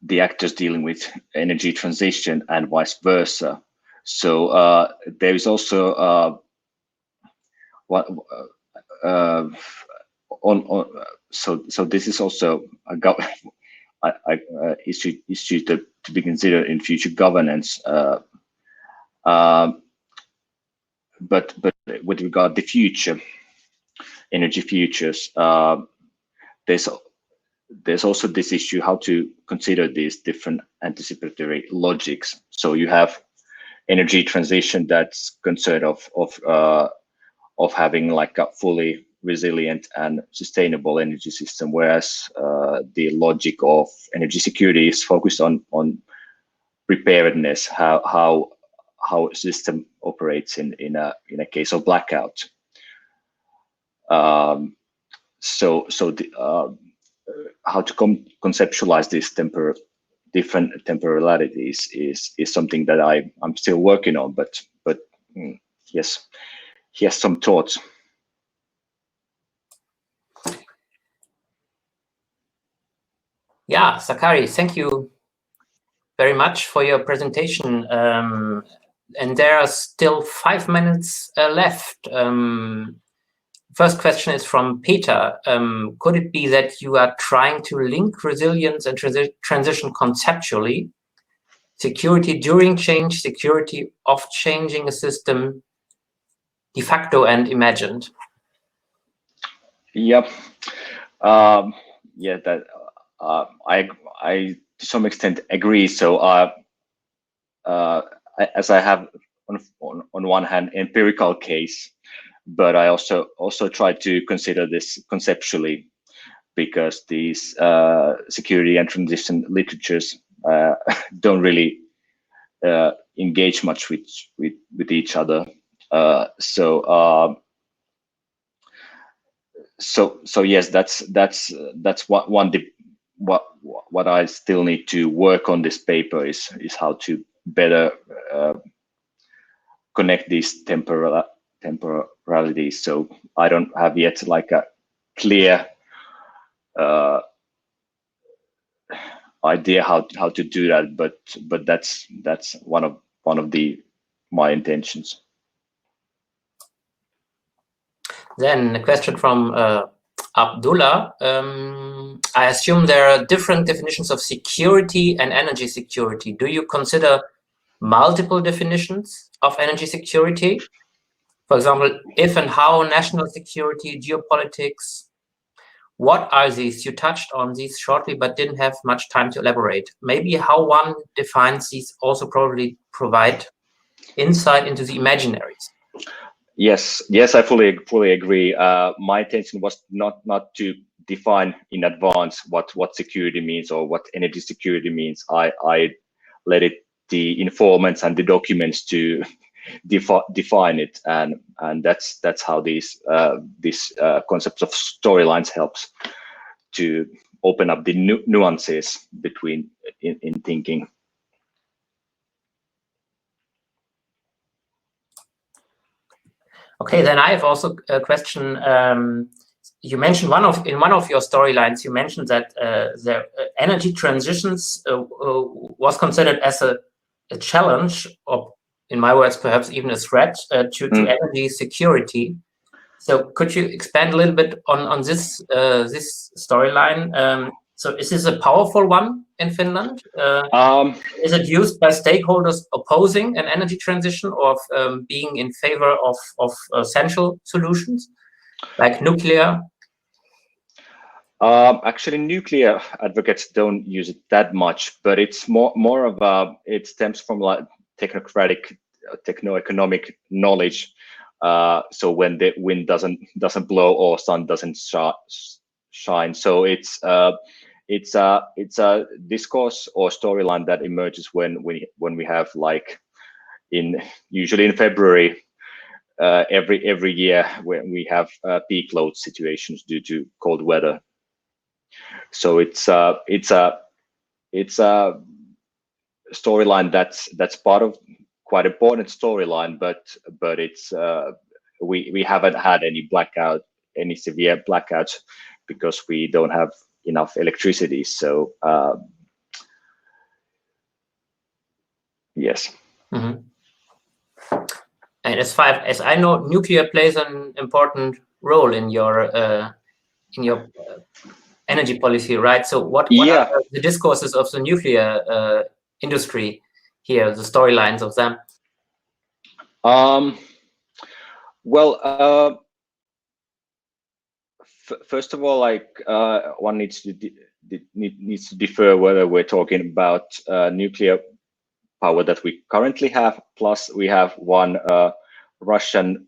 the actors dealing with energy transition and vice versa. So there is also so this is also a issue to be considered in future governance. But with regard to future energy futures, there's also this issue how to consider these different anticipatory logics. So you have energy transition that's concerned of having like a fully resilient and sustainable energy system, whereas the logic of energy security is focused on preparedness, how a system operates in a case of blackout. How to conceptualize these different temporalities is something that I'm still working on, but yes, he has some thoughts. Yeah, Sakari, thank you very much for your presentation. And there are still 5 minutes left. First question is from Peter. Could it be that you are trying to link resilience and transition conceptually? Security during change, security of changing a system, de facto and imagined. Yep. Yeah, that I to some extent agree. So as I have on one hand empirical case, but I also try to consider this conceptually, because these security and transition literatures don't really engage much with each other. So yes, that's what I still need to work on this paper is how to better connect these temporalities. So I don't have yet like a clear idea how to do that, but that's one of my intentions. Then a question from Abdullah. I assume there are different definitions of security and energy security. Do you consider multiple definitions of energy security? For example, if and how national security, geopolitics. What are these? You touched on these shortly, but didn't have much time to elaborate. Maybe how one defines these also probably provide insight into the imaginaries. Yes, I fully agree. My intention was not to define in advance what security means or what energy security means. I let it the informants and the documents to define it, and that's how these concepts of storylines helps to open up the nuances between in thinking. Okay, then I have also a question. You mentioned in one of your storylines, you mentioned that the energy transitions was considered as a challenge, or in my words, perhaps even a threat to energy security. So could you expand a little bit on this this storyline? So is this a powerful one in Finland? Is it used by stakeholders opposing an energy transition or being in favor of essential solutions like nuclear? Actually, nuclear advocates don't use it that much, but it's more of it stems from like technocratic, techno-economic knowledge. So when the wind doesn't blow or sun doesn't shine, so it's a discourse or storyline that emerges when we have like usually in February every year when we have peak load situations due to cold weather. So it's a storyline that's part of quite important storyline, but it's we haven't had any severe blackouts because we don't have enough electricity. So yes. Mm-hmm. And as far as I know, nuclear plays an important role in your energy policy, right? So what are the discourses of the nuclear industry here, the storylines of them? Well, first of all, like one needs to defer whether we're talking about nuclear power that we currently have, plus we have one Russian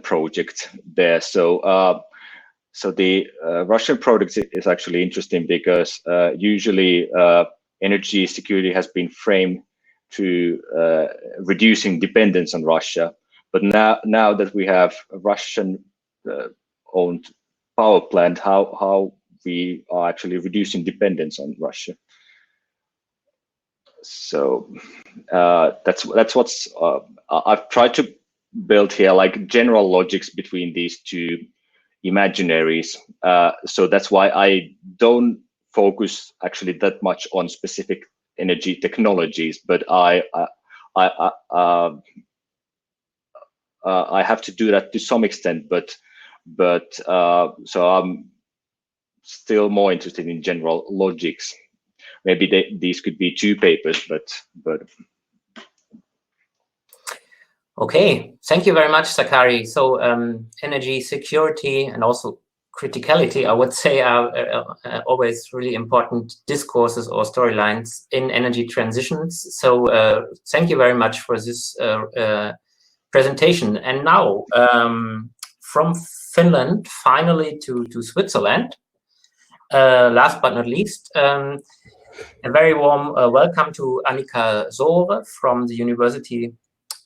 project there. So the Russian project is actually interesting because usually energy security has been framed to reducing dependence on Russia. But now that we have a Russian owned power plant, how we are actually reducing dependence on Russia. So that's what's I've tried to build here, like general logics between these two imaginaries. So that's why I don't focus actually that much on specific energy technologies, but I have to do that to some extent, but so I'm still more interested in general logics. Maybe these could be 2 papers, but. Okay, thank you very much, Sakari. So energy security and also criticality, I would say, are always really important discourses or storylines in energy transitions. So thank you very much for this presentation. And now from Finland, finally to Switzerland. Last but not least, a very warm welcome to Annika Sohre from the University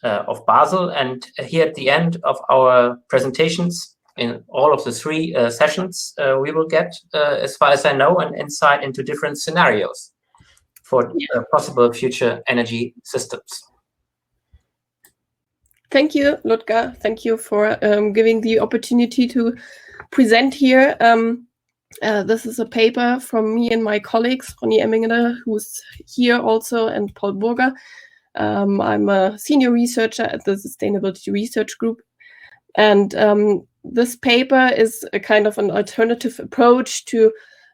of Basel. And here at the end of our presentations, in all of the 3 sessions, we will get, as far as I know, an insight into different scenarios for possible future energy systems. Thank you, Ludger. Thank you for giving the opportunity to present here. This is a paper from me and my colleagues, Ronny Emmingeder, who's here also, and Paul Burger. I'm a senior researcher at the Sustainability Research Group. And this paper is a kind of an alternative approach to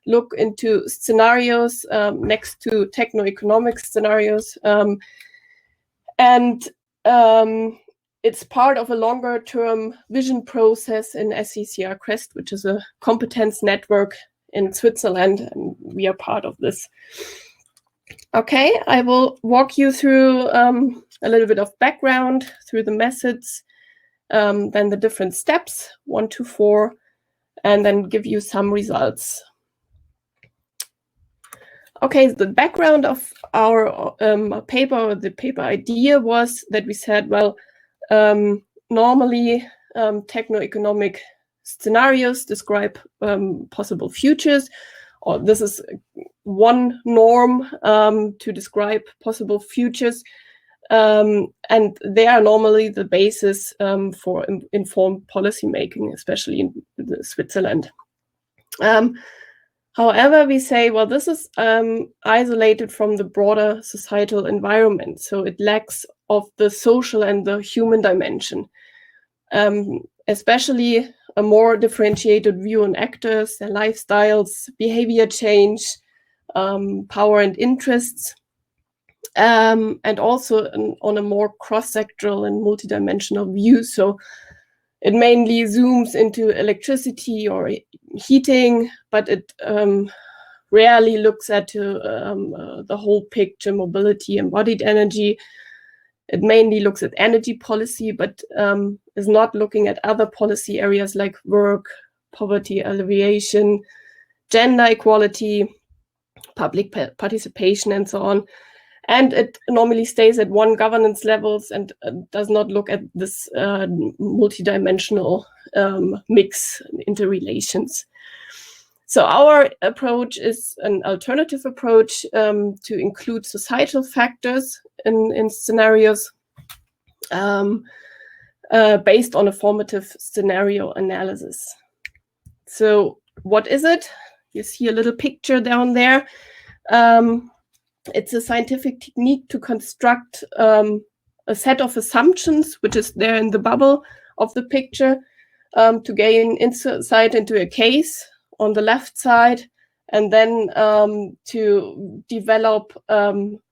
look into scenarios next to techno-economic scenarios. It's part of a longer-term vision process in SCCR Crest, which is a competence network in Switzerland, and we are part of this. Okay, I will walk you through a little bit of background through the methods, then the different steps, 1 to 4, and then give you some results. Okay, the background of our paper, the paper idea was that we said, well, normally techno-economic scenarios describe possible futures, or this is one norm to describe possible futures, and they are normally the basis for informed policymaking, especially in Switzerland. However, we say, well, this is isolated from the broader societal environment, so it lacks of the social and the human dimension, especially a more differentiated view on actors, their lifestyles, behavior change, power and interests, and also on a more cross-sectoral and multidimensional view. So it mainly zooms into electricity or heating, but it rarely looks at the whole picture, mobility, embodied energy. It mainly looks at energy policy, but is not looking at other policy areas like work, poverty alleviation, gender equality, public participation, and so on. And it normally stays at one governance levels and does not look at this multidimensional mix interrelations. So our approach is an alternative approach to include societal factors in scenarios based on a formative scenario analysis. So what is it? You see a little picture down there. It's a scientific technique to construct a set of assumptions, which is there in the bubble of the picture, to gain insight into a case on the left side, and then to develop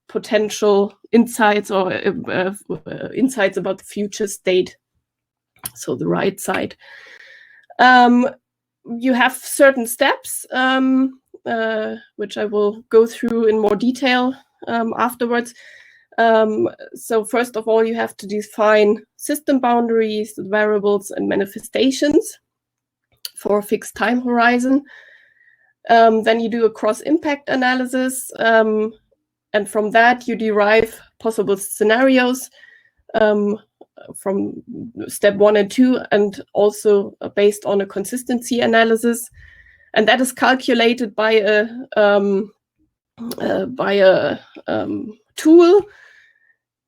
potential insights or insights about the future state, so the right side. You have certain steps, which I will go through in more detail afterwards. So first of all, you have to define system boundaries, variables, and manifestations for a fixed time horizon. Then you do a cross-impact analysis, and from that you derive possible scenarios from step 1 and 2, and also based on a consistency analysis. And that is calculated by a tool.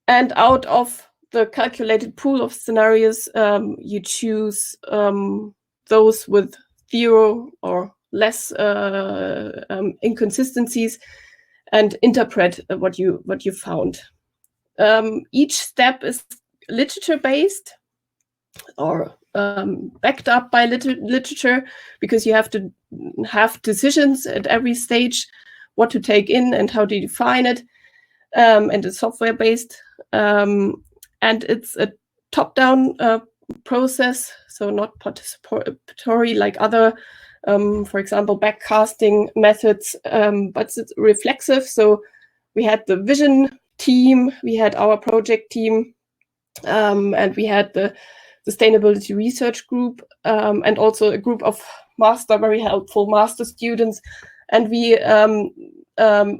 And out of the calculated pool of scenarios, you choose those with 0 or less inconsistencies and interpret what you found. Each step is literature-based or backed up by literature, because you have to have decisions at every stage, what to take in and how to define it, and it's software-based. And it's a top-down process, so not participatory like other, for example, backcasting methods, but it's reflexive. So we had the vision team, we had our project team, and we had the Sustainability Research Group, and also a group of very helpful master students. And we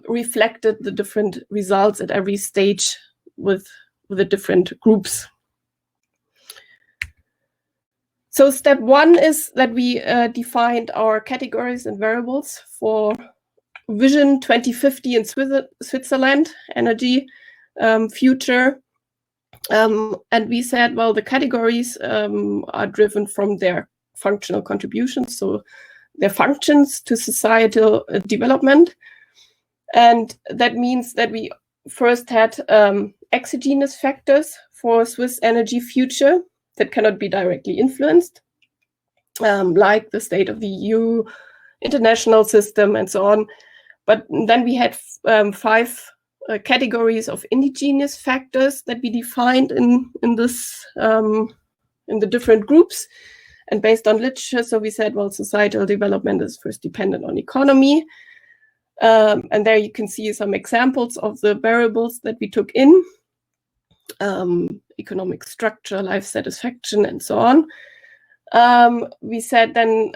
reflected the different results at every stage with the different groups. So step 1 is that we defined our categories and variables for Vision 2050 in Switzerland, energy, future. And we said, well, the categories are driven from their functional contributions, so their functions to societal development. And that means that we first had exogenous factors for Swiss energy future. that cannot be directly influenced, like the state of the EU, international system, and so on. But then we had 5 categories of indigenous factors that we defined in this in the different groups, and based on literature. So we said, well, societal development is first dependent on economy, and there you can see some examples of the variables that we took in: economic structure, life satisfaction, and so on. We said then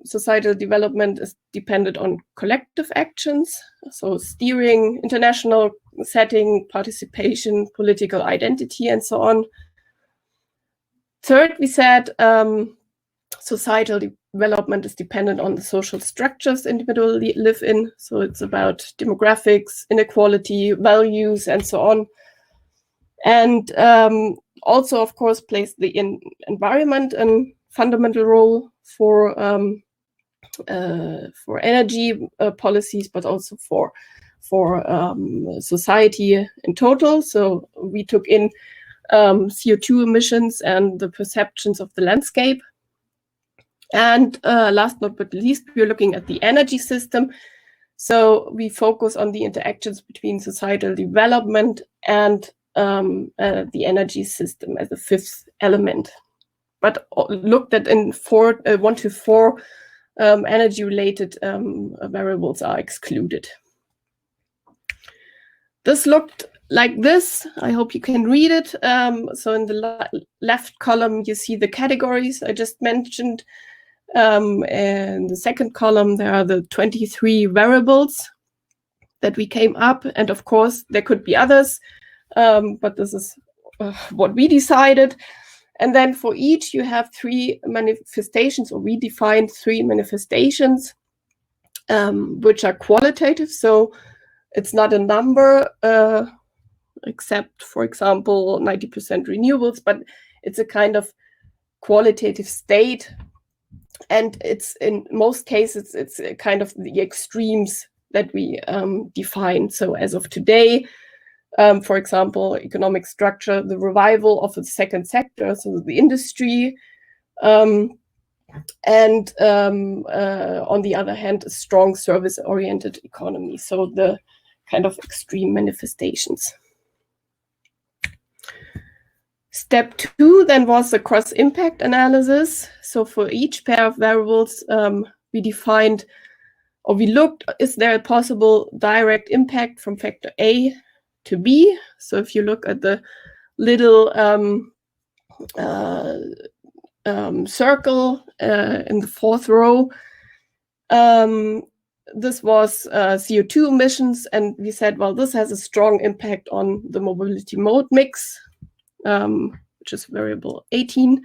societal development is dependent on collective actions, so steering, international setting, participation, political identity, and so on. Third, we said societal development is dependent on the social structures individuals live in, so it's about demographics, inequality, values, and so on. And also, of course, plays the environment and fundamental role for energy policies, but also for society in total. So we took in CO2 emissions and the perceptions of the landscape. And last but not least, we're looking at the energy system. So we focus on the interactions between societal development and the energy system as a 5th element. But looked at in 1 to 4 energy-related variables are excluded. This looked like this. I hope you can read it. So in the left column, you see the categories I just mentioned. In the second column, there are the 23 variables that we came up. And of course, there could be others, but this is what we decided. And then for each, you have 3 manifestations, or we defined 3 manifestations, which are qualitative. So it's not a number, except, for example, 90% renewables, but it's a kind of qualitative state. And it's, in most cases, it's a kind of the extremes that we define. So as of today, for example, economic structure, the revival of the second sector, so the industry, and on the other hand, a strong service-oriented economy. So the kind of extreme manifestations. Step 2 then was the cross-impact analysis. So for each pair of variables, we defined, or we looked, is there a possible direct impact from factor A to B? So if you look at the little circle in the 4th row, this was CO2 emissions, and we said, well, this has a strong impact on the mobility mode mix, which is variable 18.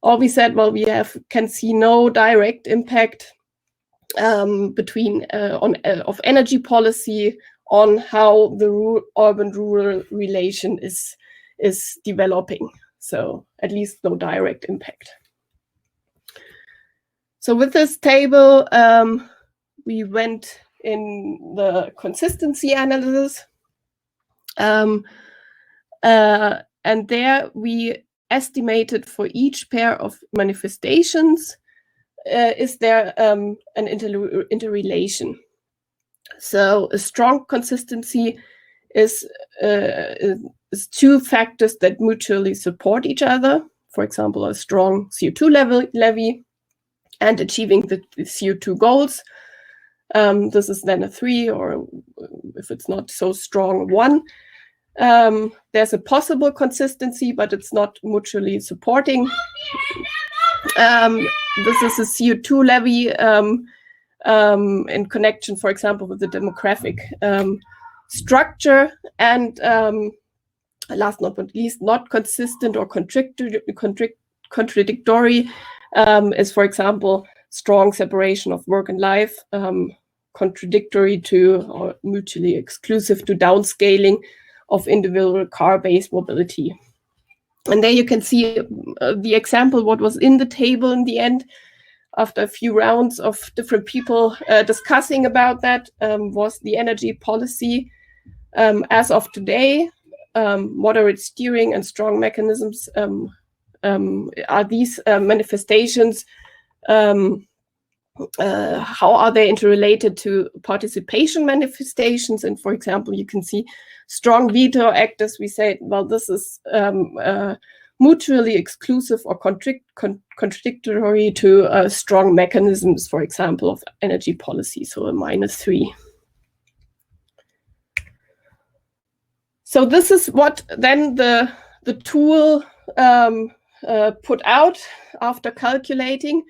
Or we said, well, we can see no direct impact of energy policy on how the urban-rural relation is developing. So at least no direct impact. So with this table, we went in the consistency analysis. And there we estimated for each pair of manifestations, is there an interrelation. So a strong consistency is 2 factors that mutually support each other. For example, a strong CO2 levy and achieving the CO2 goals. This is then a 3, or if it's not so strong, 1. There's a possible consistency, but it's not mutually supporting. This is a CO2 levy in connection, for example, with the demographic structure. And last but not least, not consistent or contradictory is, for example, strong separation of work and life, contradictory to or mutually exclusive to downscaling of individual car-based mobility. And there you can see the example, what was in the table in the end, after a few rounds of different people discussing about that, was the energy policy. As of today, moderate steering and strong mechanisms are these manifestations, how are they interrelated to participation manifestations? And for example, you can see strong veto actors. We say, well, this is mutually exclusive or contradictory to strong mechanisms, for example, of energy policy, so a -3. So this is what then the tool put out after calculating.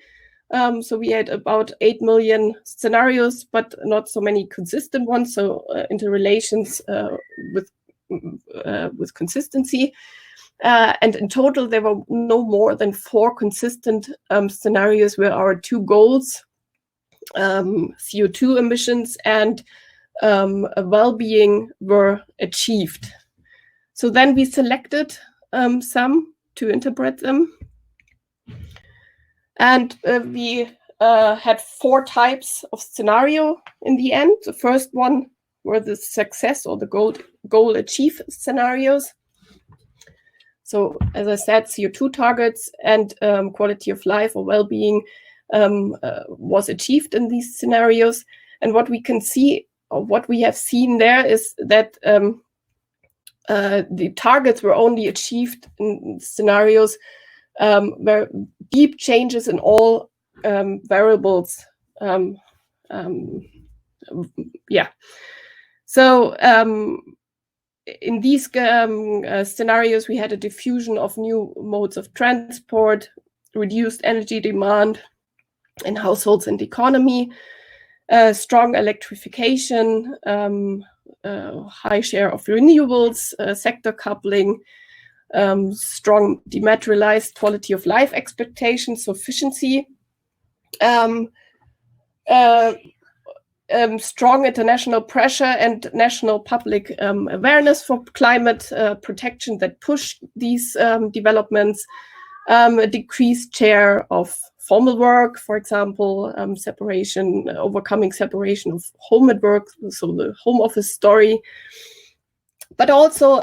So we had about 8 million scenarios, but not so many consistent ones. So interrelations with consistency. And in total, there were no more than 4 consistent scenarios where our 2 goals, CO2 emissions and well-being, were achieved. So then we selected some to interpret them. And we had 4 types of scenario in the end. The first one were the success or the goal achieve scenarios. So as I said, CO2 targets and quality of life or well-being was achieved in these scenarios. And what we can see, or what we have seen there, is that the targets were only achieved in scenarios where deep changes in all variables. So in these scenarios, we had a diffusion of new modes of transport, reduced energy demand in households and economy, strong electrification, high share of renewables, sector coupling, strong dematerialized quality of life expectations, sufficiency, strong international pressure and national public awareness for climate protection that push these developments, a decreased share of formal work, for example, overcoming separation of home and work, so the home office story. But also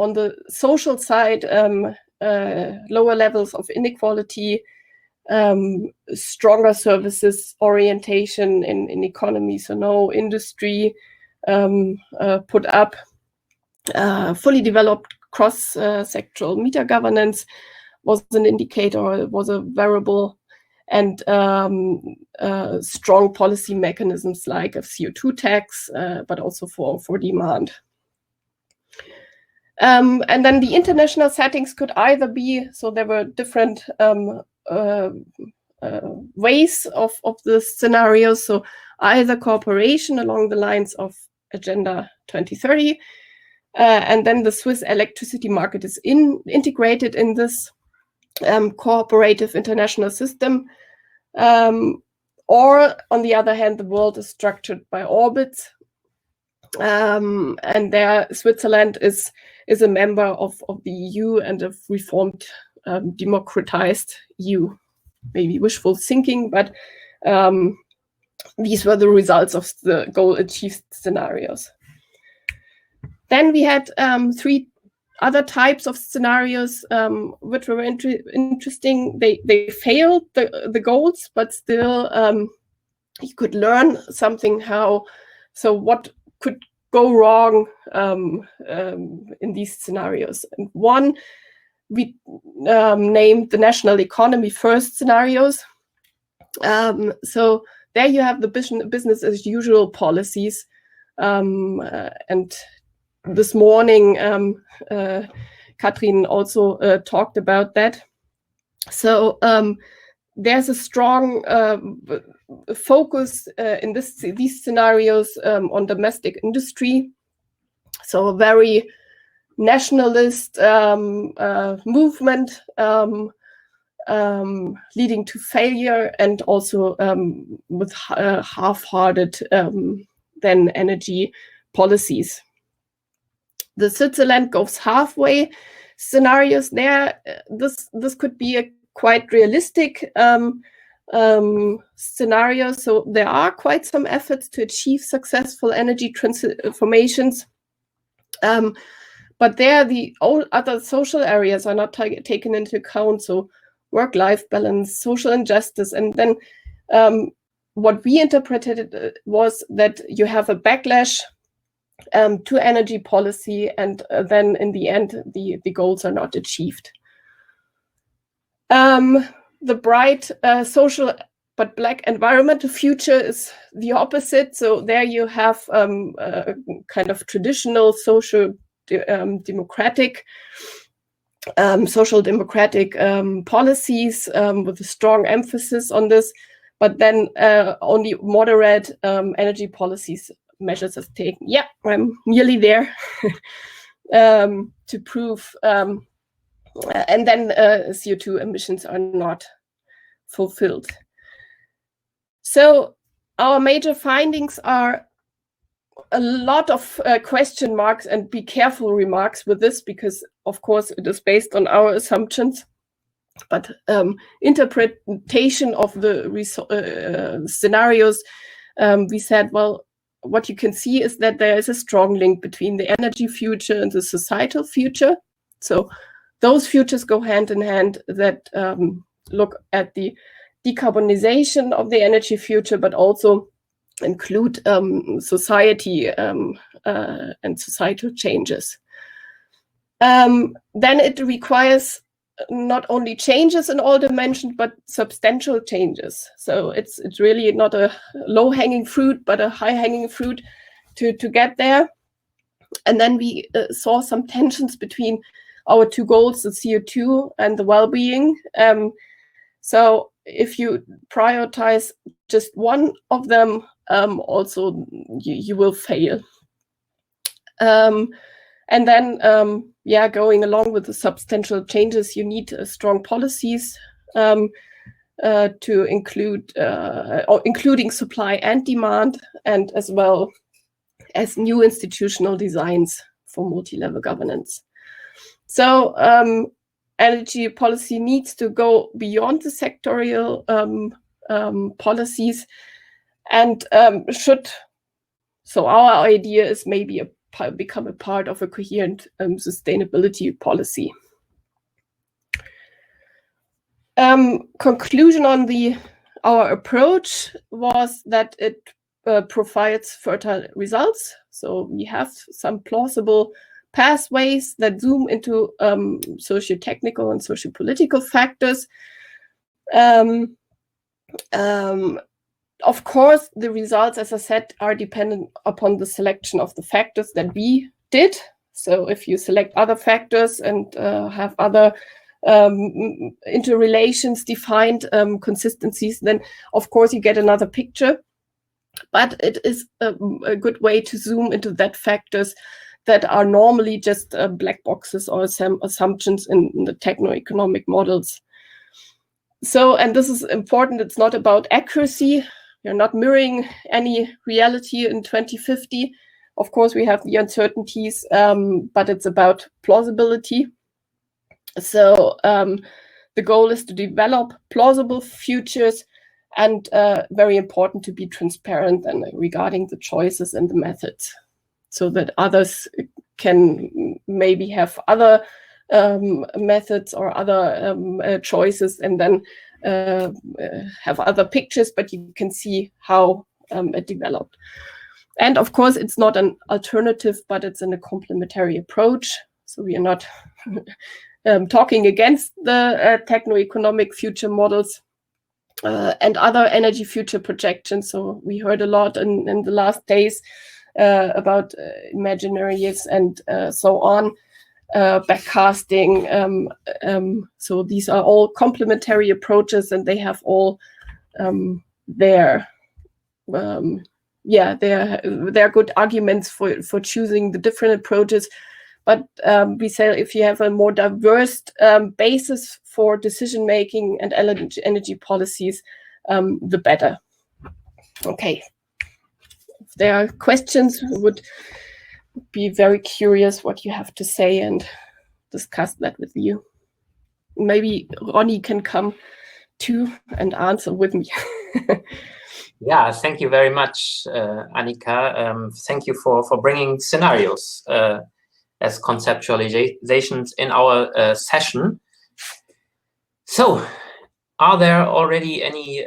on the social side, lower levels of inequality, stronger services orientation in economy, so no industry put up, fully developed cross-sectoral meta governance was an indicator, was a variable, and strong policy mechanisms like a CO2 tax, but also for demand. And then the international settings could either be, so there were different ways of the scenarios, so either cooperation along the lines of Agenda 2030, and then the Swiss electricity market is integrated in this cooperative international system, or on the other hand, the world is structured by orbits, and there Switzerland is a member of the EU and a reformed, democratized EU. Maybe wishful thinking, but these were the results of the goal achieved scenarios. Then we had 3 other types of scenarios which were interesting. They failed the goals, but still you could learn something so what could go wrong in these scenarios. And one we named the national economy first scenarios. So there you have the business as usual policies. And this morning, Katrin also talked about that. So there's a strong focus in these scenarios on domestic industry. So a very nationalist movement leading to failure, and also with half-hearted then energy policies. The Switzerland goes halfway scenarios there. This could be a quite realistic scenario. So there are quite some efforts to achieve successful energy transformations. But but there all other social areas are not taken into account. So work-life balance, social injustice, and then what we interpreted was that you have a backlash to energy policy, and then in the end, the goals are not achieved. The bright social but black environmental future is the opposite. So there you have kind of traditional social democratic policies with a strong emphasis on this, but then only moderate energy policies measures are taken. Yeah, I'm nearly there to prove, and then CO2 emissions are not fulfilled. So our major findings are a lot of question marks and be careful remarks with this, because of course it is based on our assumptions, but interpretation of the scenarios, we said, well, what you can see is that there is a strong link between the energy future and the societal future. So those futures go hand in hand, that look at the decarbonization of the energy future, but also include society and societal changes. Then it requires not only changes in all dimensions, but substantial changes. So it's really not a low-hanging fruit, but a high-hanging fruit to get there. And then we saw some tensions between our two goals, the CO2 and the well-being. So if you prioritize just one of them, also you will fail. And then, going along with the substantial changes, you need strong policies to include, including supply and demand, and as well as new institutional designs for multi-level governance. So energy policy needs to go beyond the sectorial policies, and so our idea is maybe become a part of a coherent sustainability policy. Conclusion on our approach was that it provides fertile results. So we have some plausible pathways that zoom into socio-technical and socio-political factors. Of course, the results, as I said, are dependent upon the selection of the factors that we did. So if you select other factors and have other interrelations defined, consistencies, then of course you get another picture. But it is a good way to zoom into that factors that are normally just black boxes or some assumptions in the techno-economic models. So, and this is important, it's not about accuracy. You're not mirroring any reality in 2050. Of course, we have the uncertainties, but it's about plausibility. So the goal is to develop plausible futures, and very important to be transparent and regarding the choices and the methods, so that others can maybe have other methods or other choices, and then have other pictures, but you can see how it developed. And of course, it's not an alternative, but it's in a complementary approach. So we are not talking against the techno-economic future models and other energy future projections. So we heard a lot in the last days about imaginaries and so on. Backcasting. So these are all complementary approaches, and they have all their good arguments for choosing the different approaches. But we say if you have a more diverse basis for decision making and energy policies, the better. Okay. If there are questions, we would be very curious what you have to say and discuss that with you. Maybe Ronnie can come too and answer with me. Yeah, thank you very much, Annika. Thank you for bringing scenarios. as conceptualizations in our session. So, are there already any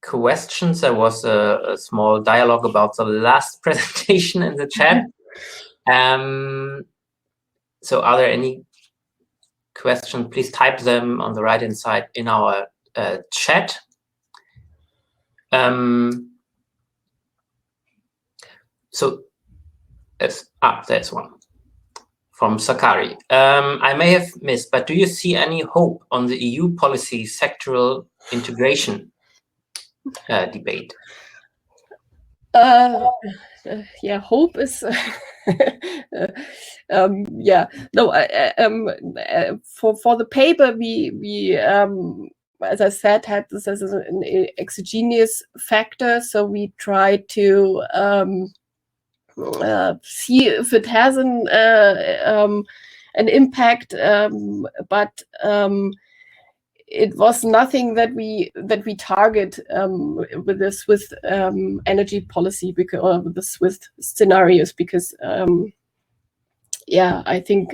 questions? There was a small dialogue about the last presentation in the chat. So are there any questions? Please type them on the right-hand side in our chat. So there's one from Sakari. I may have missed, but do you see any hope on the EU policy sectoral integration debate? Yeah, hope is yeah, no, for the paper we as I said, had this as an exogenous factor, so we tried to see if it has an impact, but it was nothing that we target with the Swiss energy policy, because or with the Swiss scenarios, because yeah, I think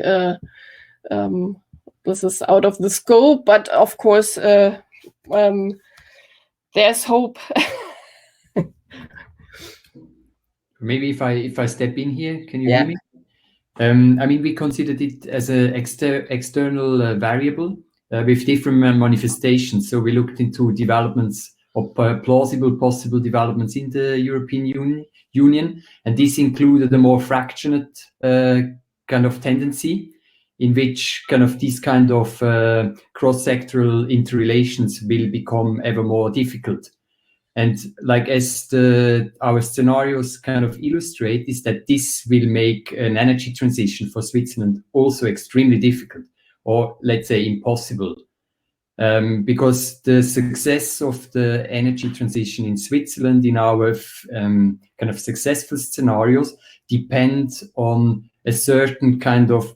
this is out of the scope. But of course, there's hope. Maybe if I step in here, can you hear me? I mean, we considered it as an external variable with different manifestations. So we looked into developments or plausible possible developments in the European Union, and this included a more fractionate kind of tendency, in which kind of these kind of cross-sectoral interrelations will become ever more difficult. And like as our scenarios kind of illustrate, is that this will make an energy transition for Switzerland also extremely difficult, or let's say impossible, because the success of the energy transition in Switzerland in our kind of successful scenarios depends on a certain kind of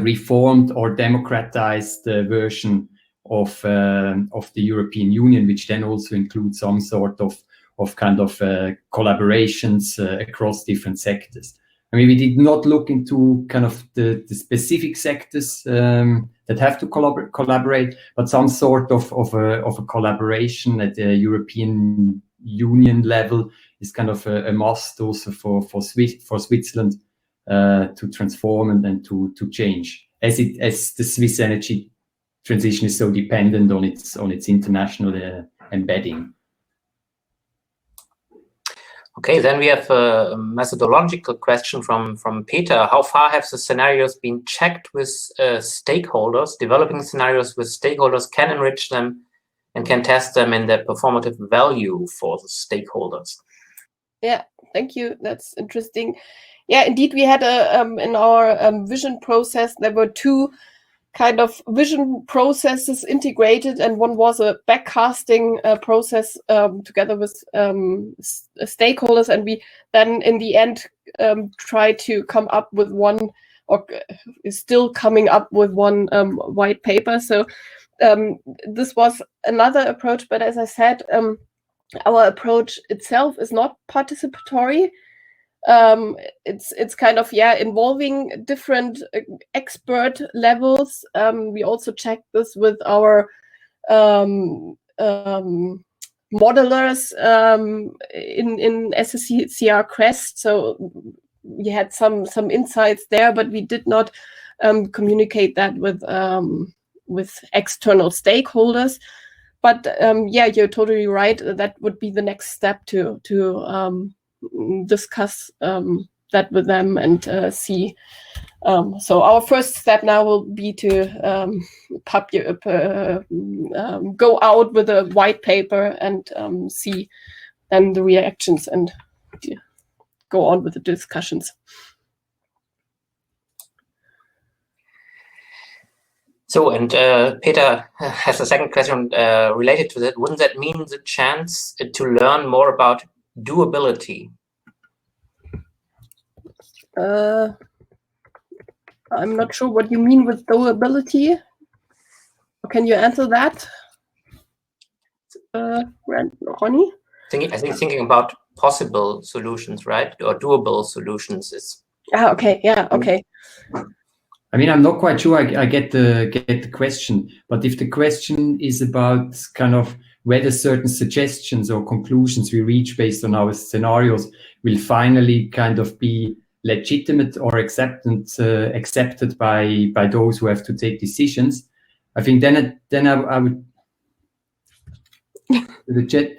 reformed or democratized version of the European Union, which then also includes some sort of kind of collaborations across different sectors. I mean, we did not look into kind of the specific sectors that have to collaborate, but some sort of a collaboration at the European Union level is kind of a must also for Switzerland to transform and to change, as the Swiss energy transition is so dependent on its international embedding. Okay, then we have a methodological question from Peter. How far have the scenarios been checked with stakeholders? Developing scenarios with stakeholders can enrich them and can test them in their performative value for the stakeholders. Yeah, thank you. That's interesting. Yeah, indeed, we had in our vision process, there were two kind of vision processes integrated, and one was a backcasting process together with stakeholders, and we then in the end tried to come up with one, or is still coming up with one white paper. So this was another approach, but as I said, our approach itself is not participatory. It's kind of involving different expert levels. We also checked this with our modelers in SSCR Crest. So we had some insights there, but we did not communicate that with external stakeholders. But you're totally right. That would be the next step to discuss that with them and see. So our first step now will be to go out with a white paper and see then the reactions and go on with the discussions. So, and Peter has a second question related to that. Wouldn't that mean the chance to learn more about doability? I'm not sure what you mean with doability. Can you answer that, Ronnie? I think thinking about possible solutions, right, or doable solutions is Ah, okay. Yeah. Okay. I mean, I'm not quite sure I get the question, but if the question is about kind of whether certain suggestions or conclusions we reach based on our scenarios will finally kind of be legitimate or accepted by those who have to take decisions, I think then I would the chat.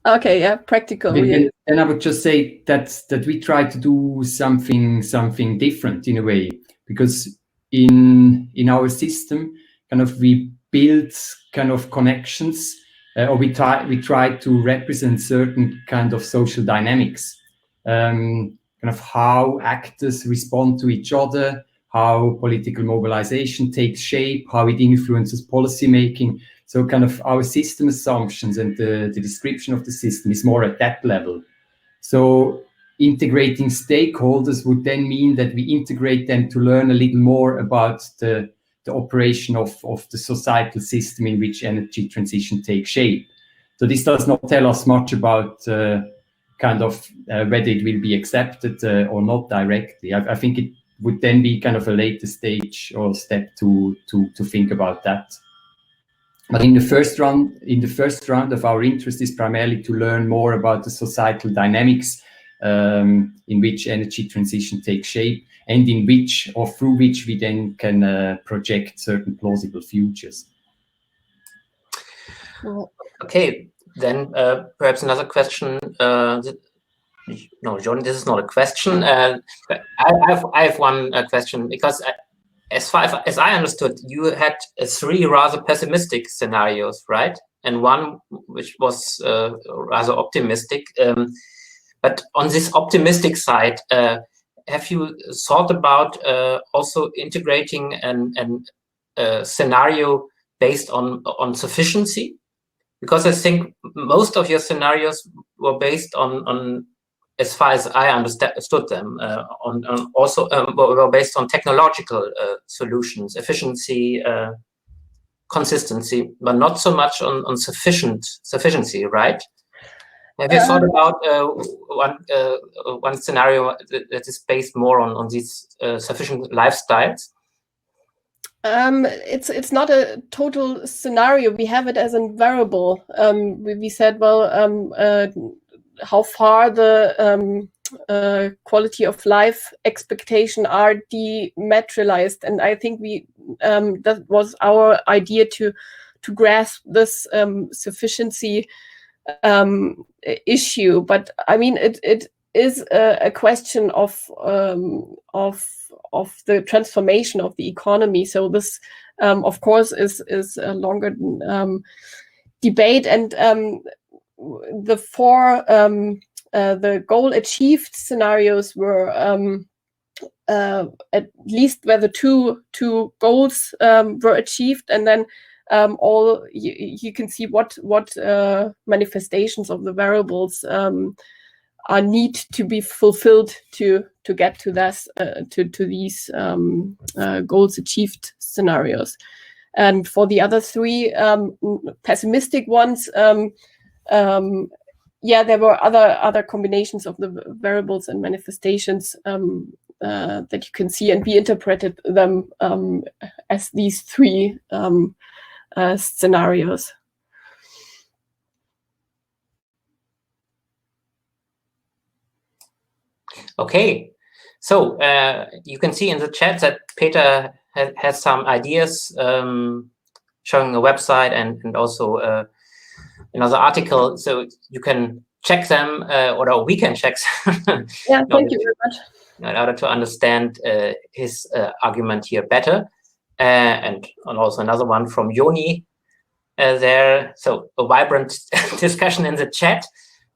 Okay. Yeah. Practical. Then I would just say that we try to do something different in a way, because in our system, kind of we build kind of connections, or we try to represent certain kind of social dynamics, kind of how actors respond to each other, how political mobilization takes shape, how it influences policy making. So kind of our system assumptions and the description of the system is more at that level. So integrating stakeholders would then mean that we integrate them to learn a little more about the operation of the societal system in which energy transition takes shape. So this does not tell us much about kind of whether it will be accepted or not directly. I think it would then be kind of a later stage or step to think about that. But in the first round of our interest is primarily to learn more about the societal dynamics in which energy transition takes shape, and in which or through which we then can project certain plausible futures. Okay, then perhaps another question. No, John, this is not a question. I have one question, because as far as I understood, you had 3 rather pessimistic scenarios, right? And one which was rather optimistic. But on this optimistic side, have you thought about also integrating a scenario based on sufficiency? Because I think most of your scenarios were based on as far as I understood them, were based on technological solutions, efficiency, consistency, but not so much on sufficiency, right? Have you thought about one scenario that is based more on these sufficient lifestyles? It's not a total scenario. We have it as a variable. We said, well, how far the quality of life expectation are dematerialized, and I think that was our idea to grasp this sufficiency issue. But I mean, it is a question of the transformation of the economy. So this, of course, is a longer debate, and the 4 the goal achieved scenarios were at least where the two goals were achieved, and then all you can see what manifestations of the variables are need to be fulfilled to get to this to these goals achieved scenarios. And for the other 3 pessimistic ones, there were other combinations of the variables and manifestations that you can see, and we interpreted them as these 3 scenarios. Okay, so you can see in the chat that Peter has some ideas, showing a website and also another article, so you can check them, or we can check them. Yeah, thank you very much. In order to understand his argument here better. And also another one from Yoni there. So a vibrant discussion in the chat,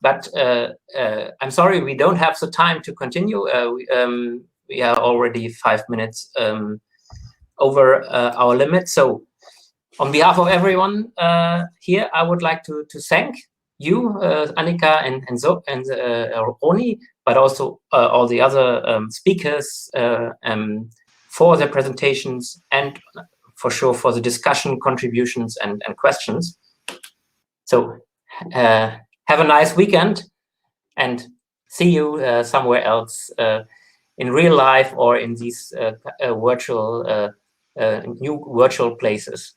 but I'm sorry, we don't have the time to continue. We are already 5 minutes over our limit. So on behalf of everyone here, I would like to thank you, Annika and Roni, but also all the other speakers for their presentations, and for sure for the discussion, contributions, and questions. So have a nice weekend, and see you somewhere else in real life or in these virtual new virtual places.